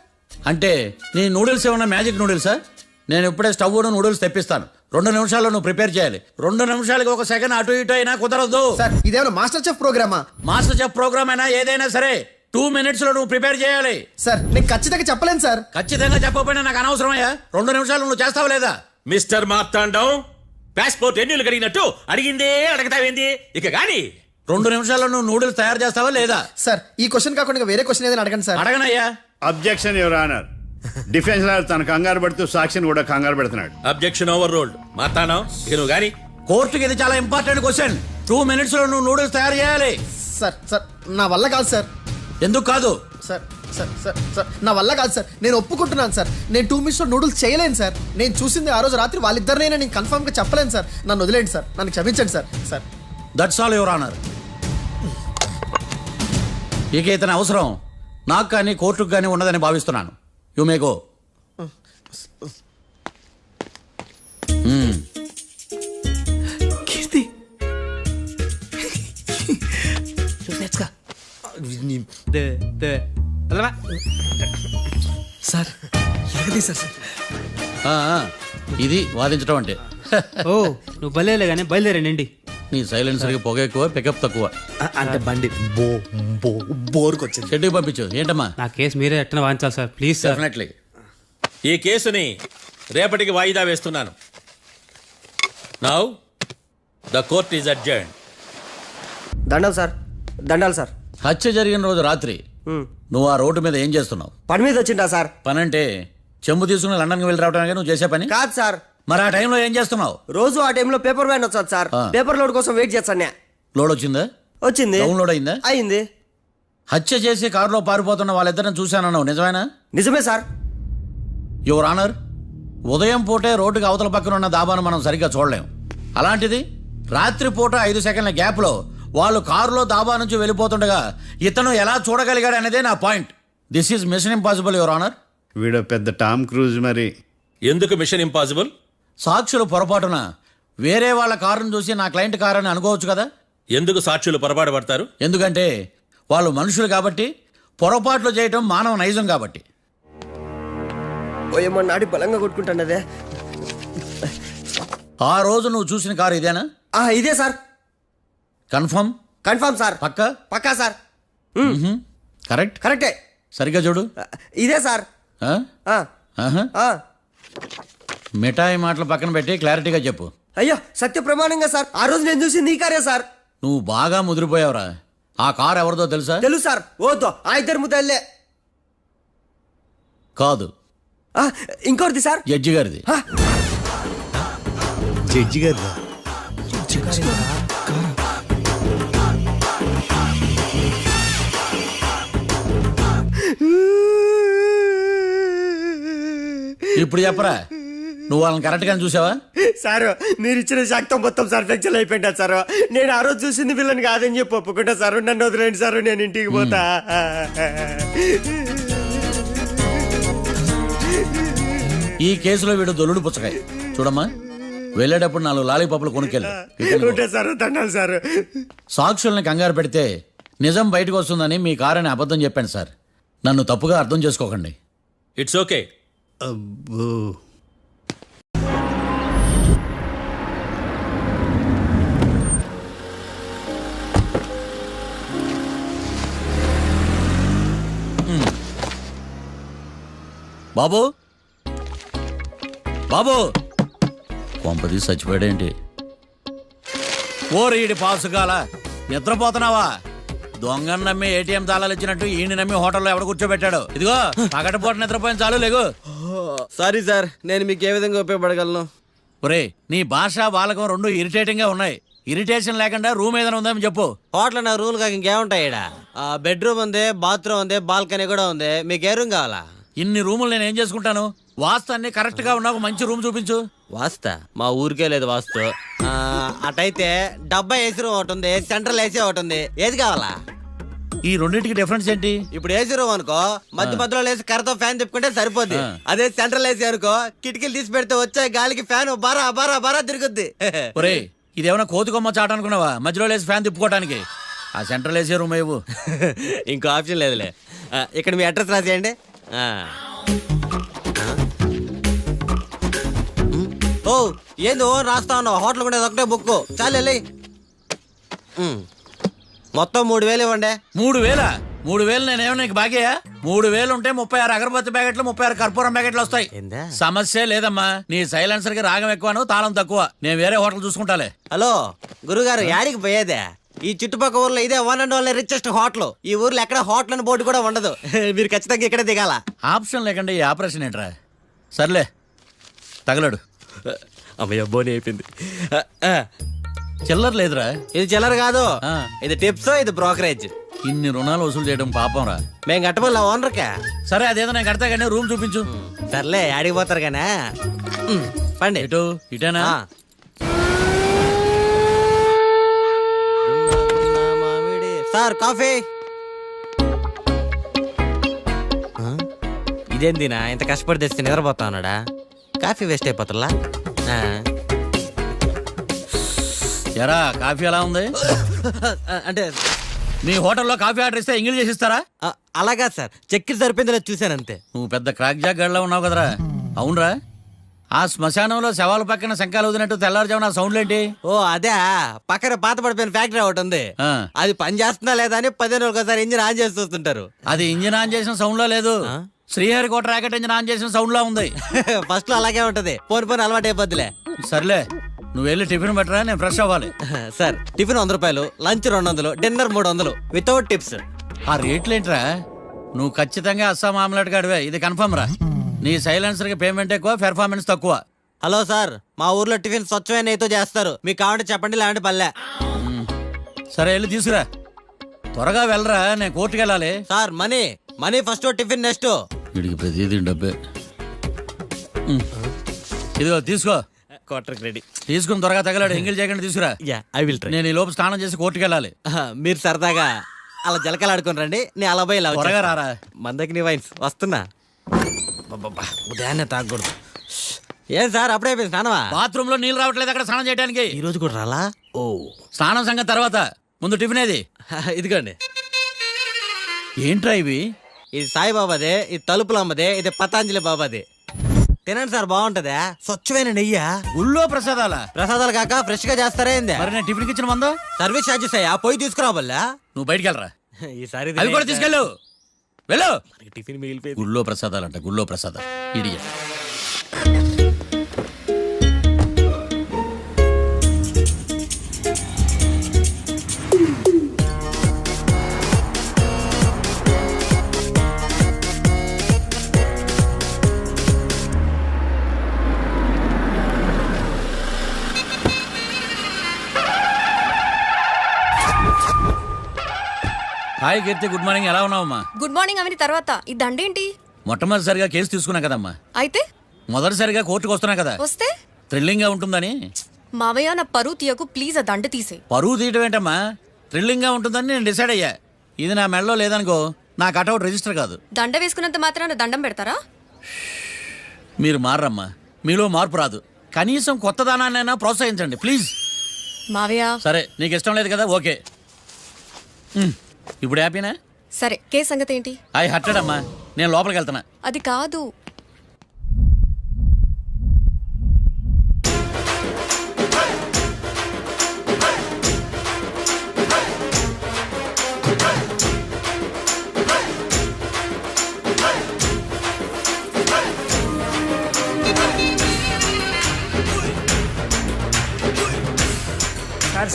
అంటే నీ నూడిల్స్ ఏమన్నా మ్యాజిక్ నూడిల్సా? నేను ఇప్పుడే స్టవ్ నూడిల్స్ తెప్పిస్తాను. 2 నిమిషాల్లో నువ్వు ప్రిపేర్ చేయాలి. 2 నిమిషాలకి 1 సెకండ్ అటు ఇటు అయినా కుదరదు. సార్ ఇదేమైనా మాస్టర్ చెఫ్ ప్రోగ్రామా? మాస్టర్ చెఫ్ ప్రోగ్రామ్ అయినా ఏదైనా సరే 2 minutes లో నువ్వు ప్రిపేర్ చేయాలి. సార్ నేను ఖచ్చితంగా చెప్పలేను సార్. ఖచ్చితంగా చెప్పకపోయినా నాకు అనవసరమయ్యా. 2 నిమిషాలు నువ్వు చేస్తావు లేదా? మిస్టర్ మార్తాండం, పాస్పోర్ట్ ఎన్నిళ్ళు కడిగినట్టు అడిగిందే అడగతావేంది? ఇక గాని 2 నిమిషాల్లో నువ్వు నూడిల్స్ తయారు చేస్తావా లేదా? సార్ ఈ క్వశ్చన్ కాకుండా ఇంకా వేరే క్వశ్చన్ ఏదైనా అడగండి సార్. అడగనయ్యా. Objection your honour. Defence lawyer తన కంగారు పడుతూ సాక్షిని కూడా కంగారు పెడుతున్నాడు. Objection over ruled. మార్తాండం, ఇక నువ్వు గాని. కోర్టుకి ఇది చాలా ఇంపార్టెంట్ క్వశ్చన్. 2 minutes లో నువ్వు నూడిల్స్ తయారు చేయాలి. సార్ సార్ నా వల్ల కాదు సార్. ఎందుకు కాదు? సార్ సార్ సార్ సార్ నా వల్ల కాదు సార్. నేను ఒప్పుకుంటున్నాను సార్. నేను 2 minutes లో నూడిల్స్ చేయలేను సార్. నేను చూసింది ఆ రోజు రాత్రి వాళ్ళిద్దరినైనా నేను కన్ఫర్మ్ గా చెప్పలేను సార్. నన్ను వదిలేండి సార్. నన్ను క్షమించండి sir. Sir that's all your honour. ఇక ఇతని అవసరం నాకు కానీ కోర్టుకు కానీ ఉన్నదని భావిస్తున్నాను. You may go. Keerthi. Sir ఎరగదీశారు సార్. ఇది వాదించడం అంటే. ఓ నువ్వు బయలుదేరలే కానీ బయలుదేరండి. నీ సైలెన్సర్కి పొగ ఎక్కువ, పికప్ తక్కువ. అంటే బండి బోర్కి వచ్చింది. షెడ్యూల్ పంపించు. ఏంటమ్మా? నా కేసు మీరే ఎట్టన వాయించాలి సార్, ప్లీజ్ సార్. డెఫినెట్లీ. ఈ కేసుని రేపటికి వాయిదా వేస్తున్నాను. Now the court is adjourn. దండాలు సార్. దండాలు సార్. హత్య జరిగిన రోజు రాత్రి నువ్వు ఆ రోడ్డు మీద ఏం చేస్తున్నావు? పని మీద వచ్చిందా సార్? పని అంటే చెంబు తీసుకుని లండన్కి వెళ్ళి రావడానికి నువ్వు చేసే పని కాదు సార్. మరి ఆ టైంలో ఏం చేస్తున్నావు? రోజు ఆ టైంలో పేపర్ వ్యాన్ వచ్చాది సార్. ఆ. పేపర్ లోడ్ కోసం వెయిట్ చేస్తాను. లోడ్ వచ్చిందా? వచ్చింది. డౌన్లోడ్ అయిందా? అయింది. హత్య చేసి కారులో పారిపోతున్న వాళ్ళిద్దరిని చూశానన్నావు, నిజమేనా? నిజమే సార్. యువర్ ఆనర్, ఉదయం పూటే రోడ్డుకి అవతల పక్కన ఉన్న దాబాను మనం సరిగ్గా చూడలేం. అలాంటిది రాత్రి పూట 5 సెకండ్ల గ్యాప్లో వాళ్ళు కారులో దాబా నుంచి వెళ్ళిపోతుండగా ఇతను ఎలా చూడగలిగాడు అనేదే నా point. This is mission impossible, your honour. వీడో పెద్ద టామ్ క్రూజ్ మరి. ఎందుకు మిషన్ ఇంపాసిబుల్? సాక్షులు పొరపాటున వేరే వాళ్ళ కారును చూసి నా క్లయింట్ కారు అని అనుకోవచ్చు కదా. ఎందుకు సాక్షులు పొరపాటు పడతారు? ఎందుకంటే వాళ్ళు మనుషులు కాబట్టి, పొరపాట్లు చేయటం మానవ నైజం కాబట్టి. ఓయమ్మ నాడి బలంగా కొట్టుకుంటానదే. ఆ రోజు నువ్వు చూసిన కారు ఇదేనా? ఇదే సార్. కన్ఫర్మ్? Confirm sir. పక్కా? పక్కా సార్. కరెక్ట్? కరెక్టే. సరిగ్గా చూడు. ఇదే సార్. ఆ? ఆ. ఆహా. ఆ. మిఠాయి మాటలు పక్కన పెట్టి క్లారిటీగా చెప్పు. అయ్యో సత్య ప్రమాణంగా సార్, ఆ రోజు నేను చూసింది ఈ కారే సార్. నువ్వు బాగా ముదిరిపోయావురా. ఆ కారు ఎవరిదో తెలుసా? తెలుసు సార్. ఓతో ఆ ఇద్దరు ముద్దల్లే. కాదు, ఇంకోటిది సార్. జడ్జి గారిది. జడ్జి గారు ఇప్పుడు చెప్పరా, నువ్వు వాళ్ళని కరెక్ట్ గా చూసావా? సార్ మీరు ఇచ్చిన శాక్తం మొత్తం సార్ ఫ్లెక్చర్ అయిపోయింటా సార్. నేను ఆ రోజు చూసింది వీళ్ళని కాదని చెప్పి ఒప్పుకుంటా సార్. నన్ను వదిలేండి సార్, నేను ఇంటికి పోతా. ఈ కేసులో వీడు దొల్లుడు పుచ్చకాయ. చూడమ్మా, వెళ్ళేటప్పుడు 4 లాలీపాపులు కొనుక్కెళ్ళు. ఉంటా సార్, దండాలి సార్. సాక్షుల్ని కంగారు పెడితే నిజం బయటకు వస్తుందని మీ కారని అబద్ధం చెప్పాను సార్. నన్ను తప్పుగా అర్థం చేసుకోకండి. It's okay. అబ్బో. బాబు, బాబు, కొంపది చచ్చిపోయాడేంటి? ఓరీడి పాసుగాల, నిద్రపోతున్నావా? దొంగను నమ్మి ఏటీఎం తాళాలు ఇచ్చినట్టు ఈయన నమ్మి హోటల్లో ఎవడ కూర్చోబెట్టాడు? ఇదిగో పగటిపూట నిద్రపోయిన చాలు, లేగు. సారీ సార్, నేను మీకు ఏ విధంగా ఉపయోగపడగలను? ఒరే, నీ భాష బాలకం రెండు ఇరిటేటింగ్ గా ఉన్నాయి. ఇరిటేషన్ లేకుండా రూమ్ ఏదైనా ఉందని చెప్పు. హోటల్ నా రూల్ కాక ఇంకేముంటాయి? బెడ్రూమ్ ఉంది, బాత్రూమ్ ఉంది, బాల్కనీ కూడా ఉంది. మీకు ఏ రూమ్ కావాలా? ఇన్ని రూములు నేను ఏం చేసుకుంటాను? వాస్తు అన్ని కరెక్ట్ గా ఉన్న ఒక మంచి రూమ్ చూపించు. వాస్తా మా ఊరికే లేదు వాస్తు. అటైతే డబ్బా ఏసీ రూమ్ ఒకటి ఉంది, సెంట్రల్ ఏసీ ఒకటి ఉంది. ఏది కావాలా? ఈ రెండింటికి డిఫరెన్స్ ఏంటి? ఇప్పుడు ఏసీ రూమ్ అనుకో, మధ్యలో లేసి కర్రతో ఫ్యాన్ తిప్పుకుంటే సరిపోద్ది. అదే సెంట్రల్ ఏసీ అనుకో, కిటికీలు తీసి పెడితే వచ్చే గాలికి ఫ్యాన్ బారా బారా బారా తిరుగుద్ది. ఒరే, ఇదేమన్నా కోతి కొమ్మ చాట అనుకున్నావా మధ్యలో లేసి ఫ్యాన్ తిప్పుకోవడానికి? ఆ సెంట్రల్ ఏసీ రూమ్ ఇవ్వు. ఇంకో ఆప్షన్ లేదులే. ఇక్కడ మీ అడ్రస్ రాసేయండి. ఓ ఏందో రాస్తా ఉన్నావు? హోటల్ కూడా ఒకటే బుక్ చాలు వెళ్ళి. మొత్తం 3000 ఇవ్వండి. 3000? 3000 నేనేమో నీకు బాగేయా? 3000 ఉంటే 36 అగరబత్తి ప్యాకెట్లు, 36 కర్పూరం ప్యాకెట్లు వస్తాయి. ఏందా? సమస్య లేదమ్మా. నీ సైలెన్సర్ కి రాగం ఎక్కువను, తాళం తక్కువ. నేను వేరే హోటల్ చూసుకుంటాలే. హలో గురుగారు, యాడికి పోయేదే? ఈ చుట్టుపక్కల ఊర్లో ఇదే one and only richest hotel. ఈ ఊర్లో ఎక్కడ హోటల్ అని బోర్డు కూడా ఉండదు. మీరు ఖచ్చితంగా ఇక్కడే దిగాల. ఆప్షన్ లేకుండా ఈ ఆపరేషన్ ఏంట్రా? సర్లే, తగలడు. అమ్మయ్య, బోని అయిపోయింది. చిల్లర లేదురా. ఇది చిల్లర కాదు, ఆ. ఇది టిప్స్, ఇది బ్రోకరేజ్. ఇన్ని రుణాలు వసూలు చేయడం పాపం రా. మేము కట్టబోలే ఓనర్కా. సరే, అదేదో నేను కడతా కానీ రూమ్ చూపించు. సర్లే, యాడికి పోతారు కానీ పండి. ఎటు? ఇటేనా? Sir coffee. ఇదేందినా ఇంత కష్టపడి తెస్తే నిద్రపోతా ఉన్నాడా? కాఫీ వేస్ట్ అయిపోతుందా? ఎరా, కాఫీ ఎలా ఉంది? అంటే మీ హోటల్లో కాఫీ ఆర్డర్ ఇస్తే ఎంగిల్ చేసిస్తారా? అలాగా సార్, చక్కెర సరిపోయిందో చూశాను అంతే. నువ్వు పెద్ద క్రాక్ జాక్ గడిలో ఉన్నావు కదరా. అవునరా, ఆ శ్మశానంలో శవాల పక్కన శంఖాలు వదినట్టు తెల్లారుజామున సౌండ్లు ఏంటి? ఓ అదే, పక్కన పాత పడిపోయిన ఫ్యాక్టరీ ఒకటి ఉంది. ఆ. అది పని చేస్తుందా లేదా అని 10 రోజులు ఒకసారి ఇంజిన్ ఆన్ చేసి చూస్తుంటారు. అది ఇంజిన్ ఆన్ చేసిన సౌండ్ లో లేదు, శ్రీహరికోట రాకెట్ ఇంజిన్ ఆన్ చేసిన సౌండ్ లో ఉంది. ఫస్ట్ లో అలాగే ఉంటది, పోని అలవాటు అయిపోద్దిలే. సర్లే, నువ్వు వెళ్ళి టిఫిన్ పెట్టరా, నేను ఫ్రెష్ అవ్వాలి. సార్ టిఫిన్ 100 రూపాయలు, లంచ్ 200, డిన్నర్ 300 వితౌట్ టిప్స్. ఆ రేట్లు ఏంట్రా? నువ్వు ఖచ్చితంగా అస్సాం ఆమ్లెట్ గాడివే, ఇది కన్ఫర్మ్ రా. నీ సైలెన్సర్ కి పేమెంట్ ఎక్కువ, పెర్ఫార్మెన్స్ తక్కువ. హలో సార్, మా ఊర్లో టిఫిన్ స్వచ్ఛమైన నెయ్యితో చేస్తారు. మీకు కావాలంటే చెప్పండి, లేదంటే పల్లె. సరే వెళ్ళి తీసుకురా. త్వరగా వెళ్ళరా, నేను కోర్టుకి వెళ్ళాలి. Sir money first, tiffin next. వీడికి ప్రతిదీ డబ్బే. ఇదిగో తీసుకో. Quarter ready. తీసుకుని త్వరగా తగలాడు. ఎంగిల్ చేయకుండా తీసుకురా. I will try. నేను ఈ లోపు స్నానం చేసి కోర్టుకి వెళ్ళాలి. మీరు సరదాగా అలా జలకలు ఆడుకుని రండి, నేను అలా పోయి ఇలా త్వరగా వచ్చేస్తా. రారా. మందకి నీ వైన్స్ వస్తున్నా. అబ్బబ్బబ్బా, ఉదయాన్నే తాగకూడదు. ఏం సార్ అప్పుడే అయిపోయింది స్నానమా? బాత్రూమ్ లో నీళ్ళు రావట్లేదు అక్కడ స్నానం చేయడానికి. ఈ రోజు కూడా రాలా? ఓ స్నానం సంగతి తర్వాత, ముందు టిఫిన్ ఏది? ఇదిగోండి. ఏంట్రా ఇవి? ఇది సాయిబాబాదే, ఇది తలుపులమ్మదే, ఇది పతాంజలి బాబాదే. తినండి సార్, బాగుంటదా? స్వచ్ఛమైన నెయ్యా. గుళ్ళో ప్రసాదాలా? ప్రసాదాలు కాక ఫ్రెష్ గా చేస్తారా ఏంది? మరి నేను టిఫిన్కి ఇచ్చిన మందో సర్వీస్ ఛార్జెస్ అయ్యా, పోయి తీసుకురావాలా? నువ్వు బయటికి వెళ్ళరా. ఈసారి అవి కూడా తీసుకెళ్ళు. వెళ్ళు. టిఫిన్ మిగిలిపోయింది. గుళ్ళో ప్రసాదాలంట, గుళ్ళో ప్రసాదాలు. ఇడియ. హాయ్ కీర్తి, గుడ్ మార్నింగ్. ఎలా ఉన్నావమ్మా? గుడ్ మార్నింగ్ అవని తర్వాత ఈ దండేంటి? మొట్టమొదటిసారిగా కేసు తీసుకున్నా కదమ్మా. అయితే మొదటిసారిగా కోర్టుకు వస్తున్నా కదా, వస్తే థ్రిల్లింగ్ గా ఉంటుందని. మావయ్య నా పరువు తీయకు ప్లీజ్, ఆ దండ తీసే. పరువు తీయటం ఏంటమ్మా, థ్రిల్లింగ్ గా ఉంటుందని నేను డిసైడ్ అయ్యా. ఇది నా మెడలో లేదనుకో, నా కటౌట్ రిజిస్టర్ కాదు. దండ వేసుకున్నంత మాత్రాన దండం పెడతారా? మీరు మారమ్మా, మీలో మార్పు రాదు. కనీసం కొత్త దానాన్నైనా ప్రోత్సహించండి ప్లీజ్. మావయ్య సరే, నీకు ఇష్టం లేదు కదా, ఓకే. ఇప్పుడు హ్యాపీనా? సరే, కేసు సంగతి ఏంటి? ఐ హర్టెడ్ అమ్మా, నేను లోపలికి వెళ్తున్నా. అది కాదు.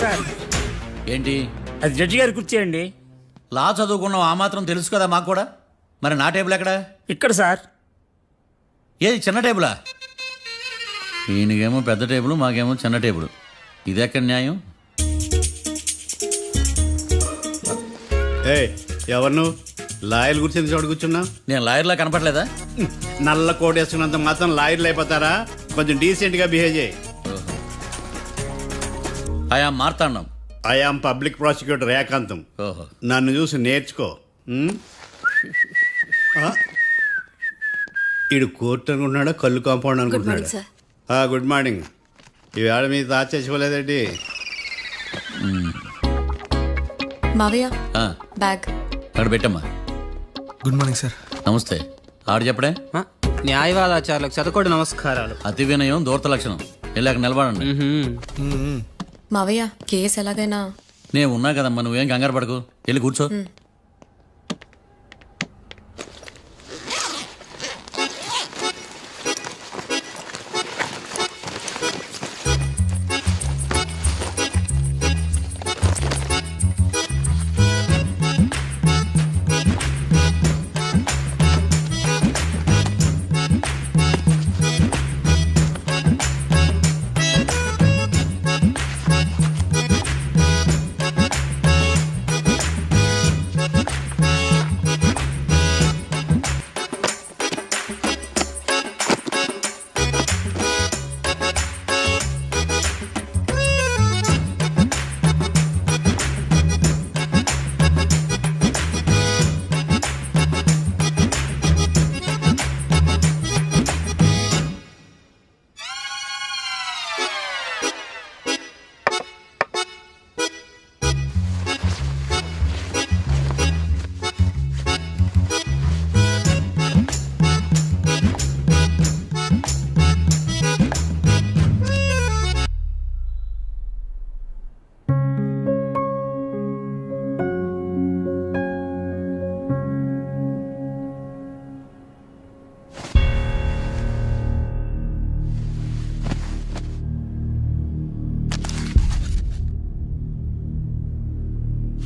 సార్ ఏంటి? అది జడ్జి గారి కుర్చీ అండి. లా చదువుకున్నావు, ఆ మాత్రం తెలుసు కదా మాకు కూడా. మరి నా టేబుల్ ఎక్కడ? ఇక్కడ సార్. ఏది, చిన్న టేబులా? ఈయనకేమో పెద్ద టేబుల్, మాకేమో చిన్న టేబుల్. ఇది ఎక్కడ న్యాయం? ఎవరు నువ్వు? లాయర్ కూర్చొని చోటు కూర్చున్నా? నేను లాయర్లా కనపడలేదా? నల్ల కోట్ వేసుకున్నంత మాత్రం లాయర్లు అయిపోతారా? కొంచెం డీసెంట్ గా బిహేవ్ చేయి. ఆయా మార్తాండం. ఐఆమ్ పబ్లిక్ ప్రాసిక్యూటర్ ఏకాంతం. ఓహో. నన్ను చూసి నేర్చుకో. ఈడు కోర్టు అనుకుంటున్నాడా, కళ్ళు కాంపౌండ్ అనుకుంటున్నాడా? Good morning. ఈవేళ మీ తాత చచ్చిపోలేదండి. మావయ్య ఆ, బ్యాగ్. అక్కడ పెట్టమ్మా. Good morning sir. నమస్తే. ఆడు చెప్పడే. న్యాయవాదాచారులకు చదువుకోడు నమస్కారాలు. అతి వినయం దూరత లక్షణం. వెళ్ళాక నిలబడండి. మావయ్య కేసు ఎలాగైనా. నేను ఉన్నా కదమ్మా, నువ్వేం కంగారు పడకు. వెళ్ళి కూర్చో.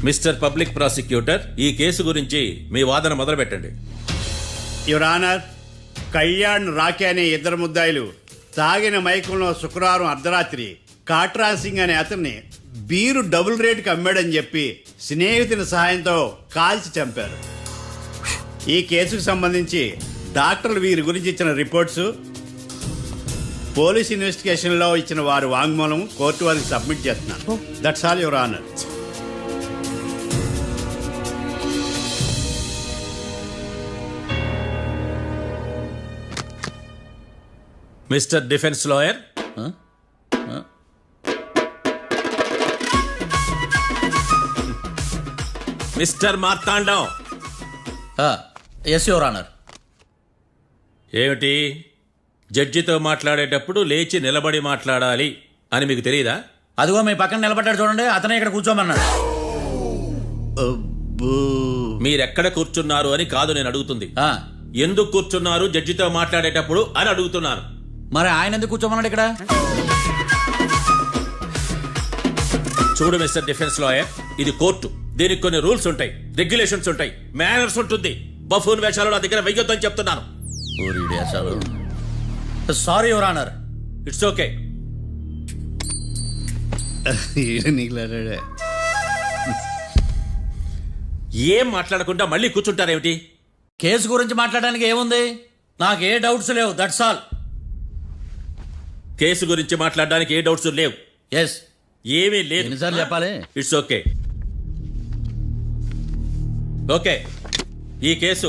మిస్టర్ పబ్లిక్ ప్రాసిక్యూటర్, ఈ కేసు గురించి మీ వాదన మొదలు పెట్టండి. యువర్ ఆనర్, కళ్యాణ్ రాకే అనే ఇద్దరు ముద్దాయిలు తాగిన మైకంలో శుక్రవారం అర్ధరాత్రి కాట్రా సింగ్ అనే అతన్ని బీరు డబుల్ రేటుకి అమ్మాడని చెప్పి స్నేహితుని సహాయంతో కాల్చి చంపారు. ఈ కేసుకు సంబంధించి డాక్టర్లు వీరి గురించి ఇచ్చిన రిపోర్ట్స్, పోలీస్ ఇన్వెస్టిగేషన్లో ఇచ్చిన వారి వాంగ్మూలం కోర్టు వారికి సబ్మిట్ చేస్తున్నాను. That's all your honour. Mister defence lawyer, mister Marthandam. Yes your honour. ఏమిటి, జడ్జితో మాట్లాడేటప్పుడు లేచి నిలబడి మాట్లాడాలి అని మీకు తెలియదా? అదిగో మీ పక్కన నిలబడ్డాడు చూడండి, అతనే ఇక్కడ కూర్చోమన్నాడు. మీరెక్కడ కూర్చున్నారు అని కాదు నేను అడుగుతుంది. ఆ, ఎందుకు కూర్చున్నారు జడ్జితో మాట్లాడేటప్పుడు అని అడుగుతున్నాను. మరి ఆయన ఎందుకు కూర్చోమన్నాడు ఇక్కడ? చూడు మిస్టర్ డిఫెన్స్ లాయర్, ఇది కోర్టు. దీనికి కొన్ని రూల్స్ ఉంటాయి, రెగ్యులేషన్స్ ఉంటాయి, మేనర్స్ ఉంటుంది. బఫూన్ వేషాలు నా దగ్గర వెయ్యొద్దని చెప్తున్నాను. Sorry your honour. It's okay. ఏం మాట్లాడకుండా మళ్ళీ కూర్చుంటారేమిటి? కేసు గురించి మాట్లాడడానికి ఏముంది? నాకు ఏ డౌట్స్ లేవు, దట్స్ ఆల్. కేసు గురించి మాట్లాడడానికి ఏ డౌట్స్ లేవు? ఎస్. ఏమీ లేదు. ఎన్నిసార్లు చెప్పాలి? It's okay. ఓకే, ఈ కేసు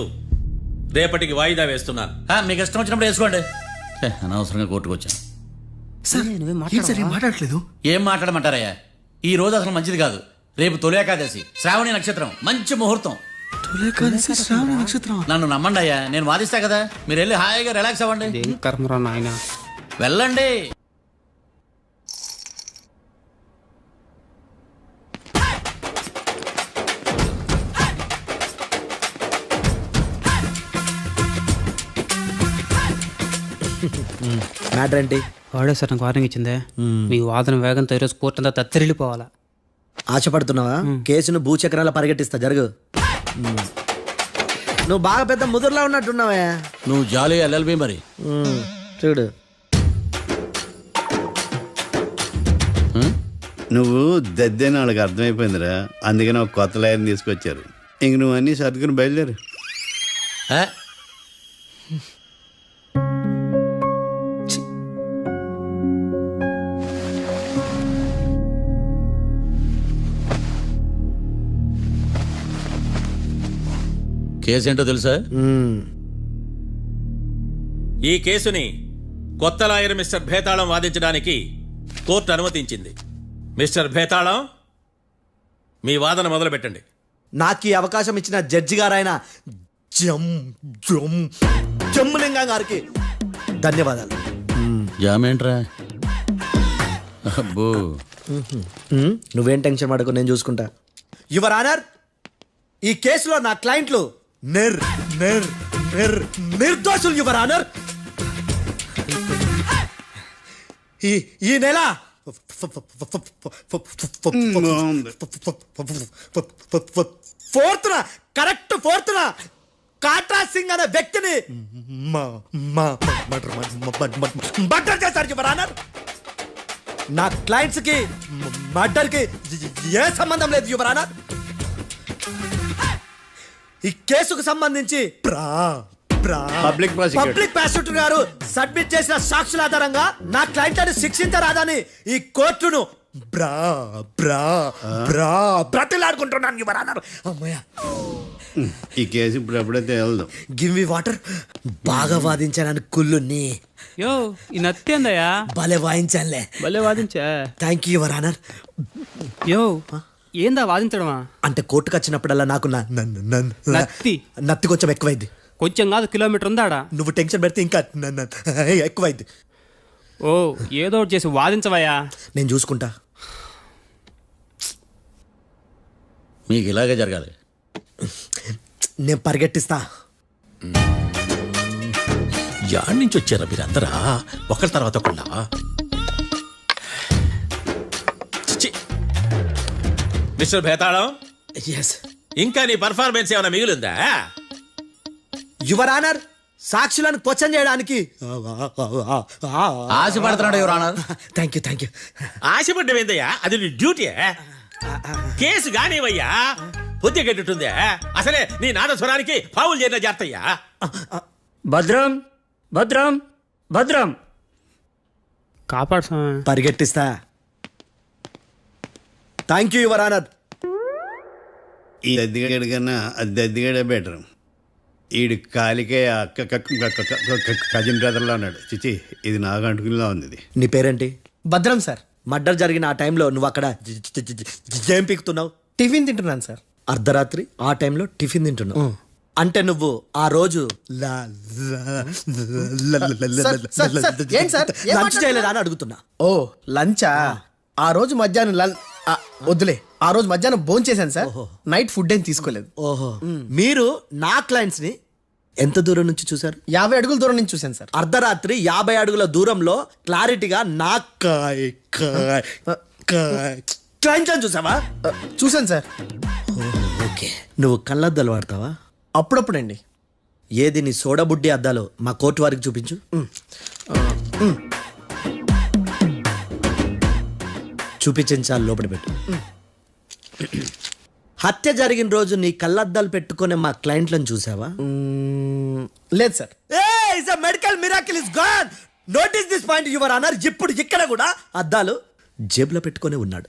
రేపటికి వాయిదా వేస్తున్నాను. మీకు ఇష్టం వచ్చినప్పుడు వేసుకోండి. అనవసరంగా కోర్టుకు వచ్చాను. సార్ ఏం మాట్లాడట్లేదు? ఏం మాట్లాడమంటారయ్యా? ఈ రోజు అసలు మంచిది కాదు. రేపు తొలి ఏకాదశి, శ్రావణి నక్షత్రం, మంచి ముహూర్తం. నక్షత్రం. నన్ను నమ్మండి అయ్యా, నేను వాదిస్తా కదా. మీరు వెళ్ళి హాయిగా రిలాక్స్ అవ్వండి. ఏం కర్మరా నాయన. వెళ్ళండి. మ్యాటర్ ఏంటి? వాడే సార్ నాకు వార్నింగ్ ఇచ్చిందే. మీ వాదన వేగంతో ఈరోజు కోర్టు అంతా తత్తరిల్లిపోవాలా. ఆశపడుతున్నావా? కేసును భూచక్రాల పరిగెట్టిస్తా, జరుగు. నువ్వు బాగా పెద్ద ముదురులా ఉన్నట్టున్నావే. నువ్వు జాలి ఎల్ఎల్బి మరి. చూడు, నువ్వు దద్దని వాళ్ళకి అర్థమైపోయిందిరా, అందుకని ఒక కొత్త లాయర్ని తీసుకొచ్చారు. ఇంక నువ్వు అన్నీ సర్దుకుని బయలుదేరు. కేసు ఏంటో తెలుసా? ఈ కేసుని కొత్త లాయర్ మిస్టర్ భేతాళం వాదించడానికి కోర్టు అనుమతించింది. మిస్టర్ భేతాళం, మీ వాదన మొదలు పెట్టండి. నాకు ఈ అవకాశం ఇచ్చిన జడ్జి గారైన జమ్ములింగం గారికి ధన్యవాదాలు. జామేంట్రా? అబ్బో, నువ్వేం టెన్షన్ పడకు, నేను చూసుకుంటా. యువర్ ఆనర్, ఈ కేసులో నా క్లయింట్లు నిర్దోషులు యువర్ ఆనర్. ఈ నెల 4th correct 4th Katra Singh అనే వ్యక్తిని మర్డర్ చేశారు యువర్ ఆనర్. నా క్లయింట్స్ కి మర్డర్ కి ఏ సంబంధం లేదు యువర్ ఆనర్. ఈ కేసుకు సంబంధించి పబ్లిక్ ప్రాసిక్యూటర్ గారు సబ్మిట్ చేసిన సాక్షుల ఆధారంగా నా క్లయింట్ అని శిక్షించరాదని ఈ కోర్టును బ్రతిలాడుకుంటున్నాను యువర్ ఆనర్. అమ్మయ్య, ఈ కేసు ఇప్పుడు ఎప్పుడైతే వెళ్దాం. Give me water. బాగా వాదించానని కుళ్ళుని యో ఈ నత్తేందయ్యా, భలే వాయించానులే. భలే వాదించా. Thank you your honour. యో ఏందా వాదించడమా? అంటే కోర్టుకు వచ్చినప్పుడల్లా నాకు నత్తి కొంచెం ఎక్కువైంది. కొంచెం కాదు, కిలోమీటర్ ఉందాడా. నువ్వు టెన్షన్ పెడితే ఇంకా ఎక్కువైంది. ఓ ఏదో ఒకటి చేసి వాదించవయ్యా. నేను చూసుకుంటా. మీకు ఇలాగే జరగాలి. నేను పరిగెట్టిస్తా. యాడ్ నుంచి వచ్చారా మీరందరా ఒకరి తర్వాత ఒకళ్ళ? మిస్టర్ భేతాళం, ఎస్ ఇంకా నీ పర్ఫార్మెన్స్ ఏమైనా మిగిలిందా? యువర్ ఆనర్, సాక్షులను క్వశ్చన్ చేయడానికి ఆశపడుతున్నాడు యువర్ ఆనర్. థ్యాంక్ యూ ఆశపడ్డం ఏందయ్యా, అది నీ డ్యూటీ. కేసు గానివయ్యా, పొద్దు గట్టుందే. అసలే నీ నాదస్వరానికి పావులు చేరిన జాతయ్యా. భద్రం భద్రం భద్రం. కాపాడు స్వామి. పరిగెట్టిస్తా. Thank you your honour. ఈ దద్దిగడ కన్నా అది దద్దిగడే బెటర్. ఈడు కాలికే కజిన్ బ్రదర్లో ఉన్నాడు. చిచి, ఇది నాగంటుకునిలా ఉంది ఇది. నీ పేరేంటి? భద్రం సార్. మర్డర్ జరిగిన ఆ టైంలో నువ్వు అక్కడ ఏం పీకుతున్నావు? టిఫిన్ తింటున్నాను సార్. అర్ధరాత్రి ఆ టైంలో టిఫిన్ తింటున్నావు అంటే నువ్వు ఆ రోజు ఏం సార్? ఏం లంచ్ చేయలేదా అని అడుగుతున్నా. ఓ లంచా? ఆ రోజు మధ్యాహ్నం వద్దులే, ఆ రోజు మధ్యాహ్నం భోజనం చేశాను సార్. నైట్ ఫుడ్ ఏం తీసుకోలేదు. ఓహో, మీరు నా క్లయింట్స్ ని ఎంత దూరం నుంచి చూసారు? 50 అడుగుల దూరం నుంచి చూశాను సార్. అర్ధరాత్రి 50 అడుగుల దూరంలో క్లారిటీగా నా క్లయింట్స్ అని చూసావా? చూశాను సార్. ఓకే, నువ్వు కళ్ళద్దాలు వాడతావా? అప్పుడప్పుడండి. ఏది నీ సోడబుడ్డి అద్దాలు మా కోర్టు వారికి చూపించు. చూపించాలి, లోపల పెట్టు. హత్య జరిగిన రోజు నీ కళ్ళద్దాలు పెట్టుకునే మా క్లయింట్లను చూసావా? లేదు sir. Medical miracle is gone. Notice this point your honour. ఇప్పుడు ఇక్కడ కూడా అద్దాలు జేబులో పెట్టుకునే ఉన్నాడు.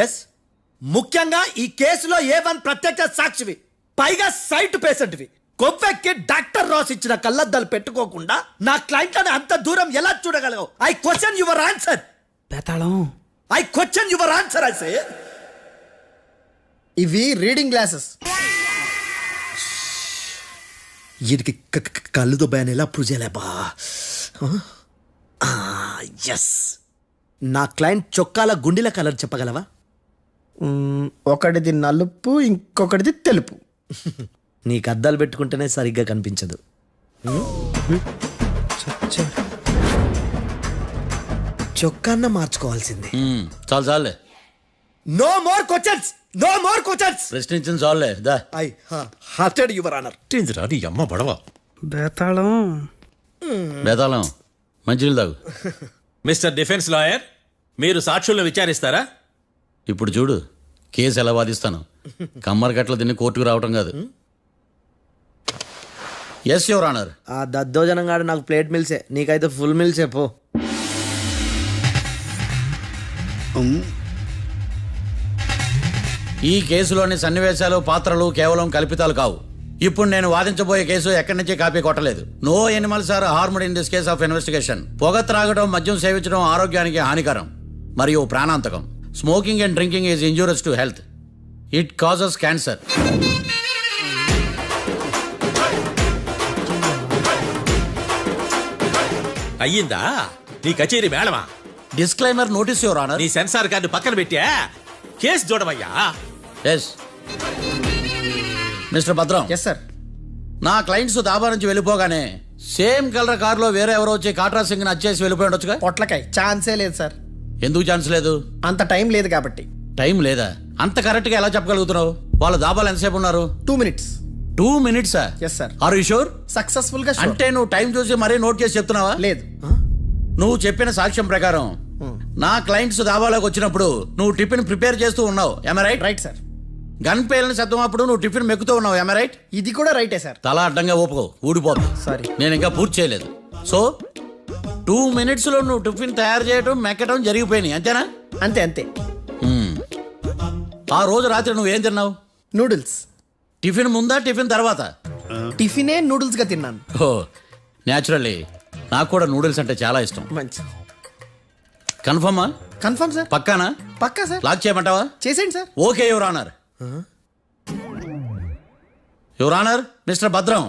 ఎస్, ముఖ్యంగా ఈ కేసులో A1 ప్రత్యక్ష సాక్షివి, పైగా సైట్ పేషెంట్వి. కొవ్వెక్కి డాక్టర్ రాస్ ఇచ్చిన కళ్ళద్దాలు పెట్టుకోకుండా నా క్లయింట్లని అంత దూరం ఎలా చూడగలవు? I question your answer. బేతాళం. I question your answer. I say ఇవి రీడింగ్ గ్లాసెస్. వీటికి కళ్ళు దుబ్బాయని ఎలా ప్రూవ్ చేయలేబా? ఎస్, నా క్లయింట్ చొక్కాల గుండెల కలర్ చెప్పగలవా? ఒకటిది నలుపు, ఇంకొకటిది తెలుపు. నీకు అద్దాలు పెట్టుకుంటేనే సరిగ్గా కనిపించదు. చొక్కాన్న మార్చుకోవాల్సింది. చాలు చాలులే, no more questions, no more questions. ప్రశ్నించిన చాలులే. దా ఐ హార్టెడ్ యువర్ ఆనర్. నీ అమ్మ పడవ. బేతాళం. బేతాళం, మంచినీళ్ళు తాగు. మిస్టర్ డిఫెన్స్ లాయర్, మీరు సాక్షులను విచారిస్తారా? ఇప్పుడు చూడు కేసు ఎలా వాదిస్తాను. కమ్మరి కట్ల తిని కోర్టుకు రావటం కాదు. Yes your honour. ఆ దద్దోజనం గాడు నాకు ప్లేట్ మిల్సే, నీకైతే ఫుల్ మిల్సే పో. ఈ కేసులోని సన్నివేశాలు, పాత్రలు కేవలం కల్పితాలు కావు. ఇప్పుడు నేను వాదించబోయే కేసు ఎక్కడి నుంచి కాపీ కొట్టలేదు. No animals are harmed in this case of investigation. పొగ త్రాగడం, మద్యం సేవించడం ఆరోగ్యానికి హానికరం మరియు ప్రాణాంతకం. Smoking and drinking is injurious to health. It causes cancer. అయ్యిందా నీ కచేరీ మేడమా? Disclaimer notice your honour. నీ సెన్సార్ కార్డు పక్కన పెట్టా కేసు చూడమయ్యా. Yes mister Bhadram. Yes sir. నా క్లయింట్స్ దాబా నుంచి వెళ్ళిపోగానే సేమ్ కలర్ కారులో వేరే ఎవరో వచ్చి కాట్రా సింగ్ వచ్చేసి వెళ్ళిపోయి ఉండొచ్చుగా? పొట్లకాయ ఛాన్సే లేదు సార్. ఎందుకు ఛాన్స్ లేదు? అంత టైం లేదు కాబట్టి. టైం లేదా? అంత కరెక్ట్ గా ఎలా చెప్పగలుగుతున్నావు? వాళ్ళ దాబాలు ఎంతసేపు ఉన్నారు? 2 minutes. 2 minutes? Yes sir. Are you sure? Successful గా sure. అంటే నువ్వు టైం చూసి మరీ నోట్ చేసి చెప్తున్నావా? లేదు. నువ్వు చెప్పిన సాక్ష్యం ప్రకారం నా క్లయింట్స్ దాబాలోకి వచ్చినప్పుడు నువ్వు టిఫిన్ ప్రిపేర్ చేస్తూ ఉన్నావు. ఎమ రైట్? Right sir. గన్ పేలిన శబ్దం అప్పుడు నువ్వు టిఫిన్ మెక్కుతూ ఉన్నావు. ఎమ రైట్? ఇది కూడా రైటే సార్. తల అడ్డంగా ఊపుకో, ఊడిపోదు. సారీ. నేను ఇంకా పూర్తి చేయలేదు. సో 2 minutes లో నువ్వు టిఫిన్ తయారు చేయడం, మెక్కడం జరిగిపోయినాయి, అంతేనా? అంతే అంతే. ఆ రోజు రాత్రి నువ్వేం తిన్నావు? నూడిల్స్. టిఫిన్ ముందా, టిఫిన్ తర్వాత? టిఫినే నూడిల్స్ గా తిన్నాను. ఓ న్యాచురల్లీ నాకు కూడా నూడిల్స్ అంటే చాలా ఇష్టం. మంచి. కన్ఫర్మా? Confirm sir. పక్కానా? పక్కా సార్. లాక్ చేయమంటావా? చేసేయండి sir. Okay your honour. Your honour, mister Bhadram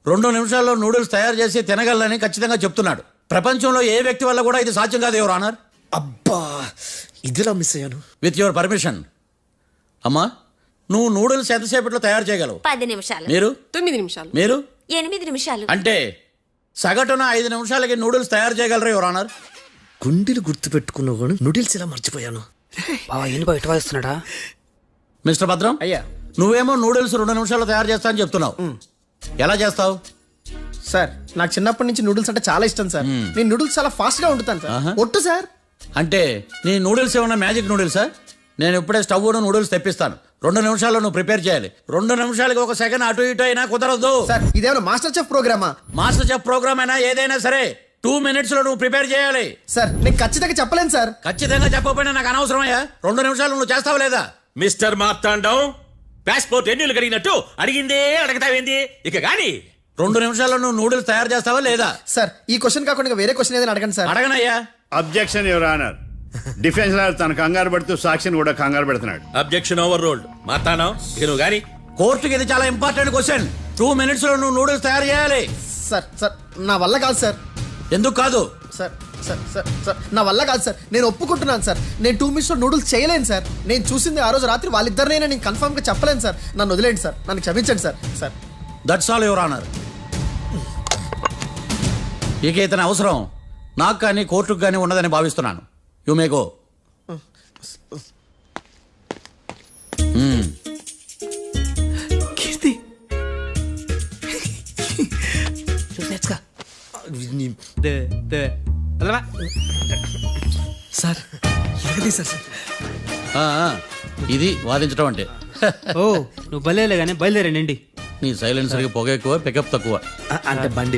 2 నిమిషాల్లో నూడిల్స్ తయారు చేసి తినగలని ఖచ్చితంగా చెప్తున్నాడు. ప్రపంచంలో ఏ వ్యక్తి వల్ల కూడా ఇది సాధ్యం కాదు యువర్ ఆనర్. అబ్బా, ఇదిలా మిస్ అయ్యాను. With your permission. అమ్మా, నువ్వు నూడిల్స్ ఎంతసేపట్లో తయారు చేయగలవు? 10 నిమిషాలు. మీరు? 9 నిమిషాలు. మీరు? 8 నిమిషాలు. అంటే సగటున 5 నిమిషాలకి నూడిల్స్ తయారు చేయగలరా యువర్ ఆనర్? గుండెలు గుర్తు పెట్టుకున్నావు కానీ నూడిల్స్ ఇలా మర్చిపోయాను. బావా ఏంటి బయట వాయిస్తున్నాడా? మిస్టర్ భద్రం, అయ్యా. నువ్వేమో నూడిల్స్ 2 నిమిషాల్లో తయారు చేస్తా అని చెప్తున్నావు. ఎలా చేస్తావు? సార్ నాకు చిన్నప్పటి నుంచి నూడిల్స్ అంటే చాలా ఇష్టం సార్. నేను నూడిల్స్ చాలా ఫాస్ట్ గా వండుతాను సార్. ఒట్టు సార్. అంటే నీ నూడిల్స్ ఏమన్నా మ్యాజిక్ నూడిల్సా? నేను ఇప్పుడే స్టవ్ నూడిల్స్ తెప్పిస్తాను. 2 నిమిషాల్లో నువ్వు ప్రిపేర్ చేయాలి. 2 నిమిషాలకి 1 సెకండ్ అటు ఇటు అయినా కుదరదు. సార్ ఇదేమైనా మాస్టర్ చెఫ్ ప్రోగ్రామా? మాస్టర్ చెఫ్ ప్రోగ్రామ్ అయినా ఏదైనా సరే 2 minutes లో నువ్వు ప్రిపేర్ చేయాలి. సార్ నేను ఖచ్చితంగా చెప్పలేను సార్. ఖచ్చితంగా చెప్పకపోయినా నాకు అనవసరమయ్యా. 2 నిమిషాలు నువ్వు చేస్తావా లేదా? మిస్టర్ మార్తాండం, పాస్పోర్ట్ ఎన్నిళ్ళు కడిగినట్టు అడిగిందే అడగతావేంది? ఇక గాని 2 నిమిషాల్లో నువ్వు నూడిల్స్ తయారు చేస్తావా లేదా? సార్ ఈ క్వశ్చన్ కాకుండా ఇంకా వేరే క్వశ్చన్ ఏదైనా అడగండి సార్. అడగనయ్యా. Objection your honour. Defence lawyer తన కంగారు పడుతూ సాక్షిని కూడా కంగారు పెడుతున్నాడు. Objection over rolled. మార్తాండం, ఇక నువ్వు గాని. కోర్టుకి ఇది చాలా ఇంపార్టెంట్ క్వశ్చన్. 2 minutes లో నువ్వు నూడిల్స్ తయారు చేయాలి. సార్ సార్ నా వల్ల కాదు సార్. ఎందుకు కాదు? సార్ సార్ సార్ సార్ నా వల్ల కాదు సార్. నేను ఒప్పుకుంటున్నాను సార్. నేను 2 minutes లో నూడిల్స్ చేయలేను సార్. నేను చూసింది ఆ రోజు రాత్రి వాళ్ళిద్దరినైనా నేను కన్ఫర్మ్ గా చెప్పలేను సార్. నన్ను వదిలేండి సార్. నన్ను క్షమించండి sir. Sir that's all your honour. ఇక ఇతని అవసరం నాకు కానీ కోర్టుకు కానీ ఉండదని భావిస్తున్నాను. You may go. Keerthi sir ఎలాగది సార్? ఇది వాదించడం అంటే. ఓ నువ్వు బయలుదేరలే కానీ బయలుదేరండి. నీ సైలెన్సర్కి పొగ ఎక్కువ, పికప్ తక్కువ. అంటే బండి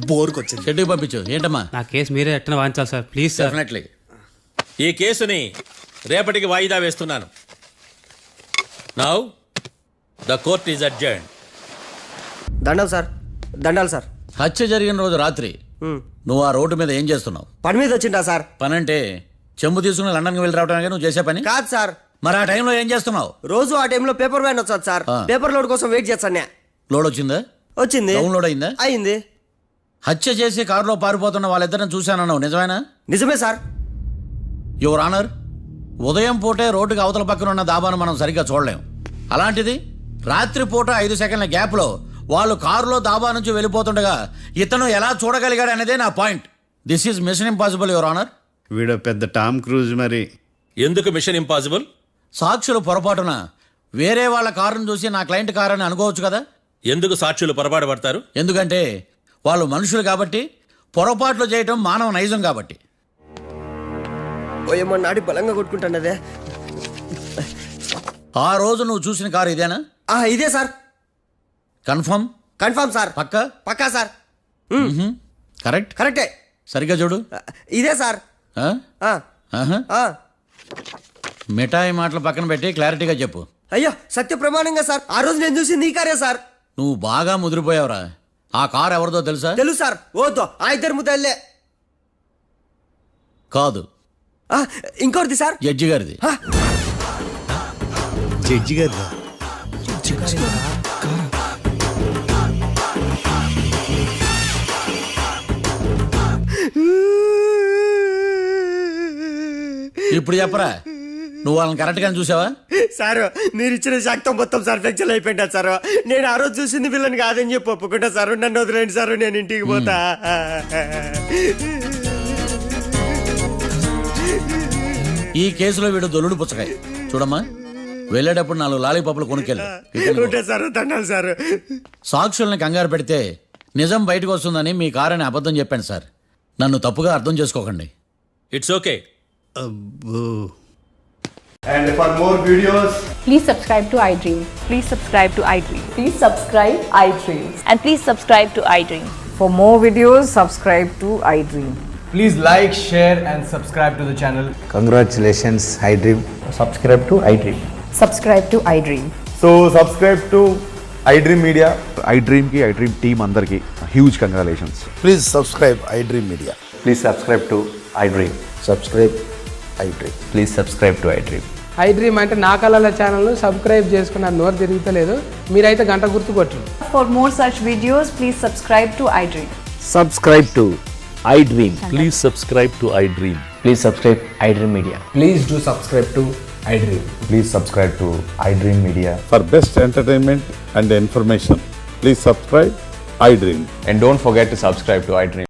బోర్కి వచ్చింది. షెడ్యూల్ పంపించు. ఏంటమ్మా? నా కేసు మీరే ఎట్టన వాయించాలి సార్, ప్లీజ్ సార్. డెఫినెట్లీ. ఈ కేసుని రేపటికి వాయిదా వేస్తున్నాను. Now the court is adjourn. దండాలు సార్, దండాలు సార్. హత్య జరిగిన రోజు రాత్రి నువ్వు ఆ రోడ్డు మీద ఏం చేస్తున్నావు? పని మీద వచ్చిందా సార్? పని అంటే చెంబు తీసుకుని లండన్కి వెళ్ళి రావడానికి నువ్వు చేసే పని కాదు సార్. మరి ఆ టైంలో ఏం చేస్తున్నావు? రోజు ఆ టైంలో పేపర్ వ్యాన్ వచ్చాది సార్. పేపర్ లోడ్ కోసం వెయిట్ చేస్తాను. లోడ్ వచ్చిందా? వచ్చింది. డౌన్లోడ్ అయిందా? అయింది. హత్య చేసి కారులో పారిపోతున్న వాళ్ళిద్దరిని చూశానన్నావు, నిజమేనా? నిజమే సార్. యువర్ ఆనర్, ఉదయం పూటే రోడ్డుకి అవతల పక్కన ఉన్న దాబాను మనం సరిగ్గా చూడలేం. అలాంటిది రాత్రి పూట 5 సెకండ్ల గ్యాప్లో వాళ్ళు కారులో దాబా నుంచి వెళ్ళిపోతుండగా ఇతను ఎలా చూడగలిగాడు అనేదే నా point. This is mission impossible your honour. వీడు పెద్ద టామ్ క్రూజ్ మరి. ఎందుకు మిషన్ ఇంపాసిబుల్? సాక్షులు పొరపాటున వేరే వాళ్ళ కారును చూసి నా క్లయింట్ కారు అని అనుకోవచ్చు కదా. ఎందుకు సాక్షులు పొరపాటు పడతారు? ఎందుకంటే వాళ్ళు మనుషులు కాబట్టి, పొరపాట్లు చేయటం మానవ నైజం కాబట్టి. ఏమో నాడి బలంగా కొట్టుకుంటానదే. ఆ రోజు నువ్వు చూసిన కారు ఇదేనా? ఇదే సార్. కన్ఫర్మ్? Confirm sir. పక్కా? పక్కా సార్. కరెక్ట్? కరెక్టే. సరిగ్గా చూడు. ఇదే సార్. మిఠాయి మాటలు పక్కన పెట్టి క్లారిటీగా చెప్పు. అయ్యో సత్య ప్రమాణంగా సార్, ఆ రోజు నేను చూసి నీ కారే సార్. నువ్వు బాగా ముదిరిపోయావురా. ఆ కారు ఎవరిదో తెలుసా? తెలుసు సార్. ఓతో ఆ ఇద్దరు ముద్దల్లే. కాదు, ఇంకోటిది సార్. జడ్జి గారిది. జడ్జి గారు ఇప్పుడు చెప్పరా, నువ్వు వాళ్ళని కరెక్ట్ గానే చూసావా? సార్ మీరు ఇచ్చిన శాక్తం మొత్తం సార్ ఫ్రాక్చర్ అయిపోయింటా సార్. నేను ఆ రోజు చూసింది వీళ్ళని కాదని చెప్పి ఒప్పుకుంటా సార్. నన్ను వదిలేండి సార్, నేను ఇంటికి పోతా. ఈ కేసులో వీడు దొల్లుడు పుచ్చకాయ. చూడమ్మా, వెళ్ళేటప్పుడు 4 లాలీపాపులు కొనుక్కెళ్ళు. ఉంటా సార్, దండాలి సార్. సాక్షుల్ని కంగారు పెడితే నిజం బయటకు వస్తుందని మీ కారని అబద్ధం చెప్పాను సార్. నన్ను తప్పుగా అర్థం చేసుకోకండి. It's okay. And for more videos, please subscribe to iDream. Please subscribe to iDream. Please subscribe iDream. And please subscribe to iDream. For more videos, subscribe to iDream. Please like, share and subscribe to the channel. Congratulations iDream. Subscribe to iDream. Subscribe to iDream. So subscribe to iDream Media. iDream ki iDream team andarki huge congratulations. Please subscribe iDream Media. Please subscribe to iDream. Subscribe iDream. Please subscribe to iDream. iDream అంటే నా కళల channel subscribe చేసుకున్న నోరు తిరుగుతలేదు. మీరైతే గంట గుర్తు కొట్టండి. For more such videos, please subscribe to iDream. Subscribe to iDream. Please subscribe to iDream. Please subscribe iDream Media. Please do subscribe to iDream. Please subscribe to iDream Media. For best entertainment and information, please subscribe iDream. And don't forget to subscribe to iDream.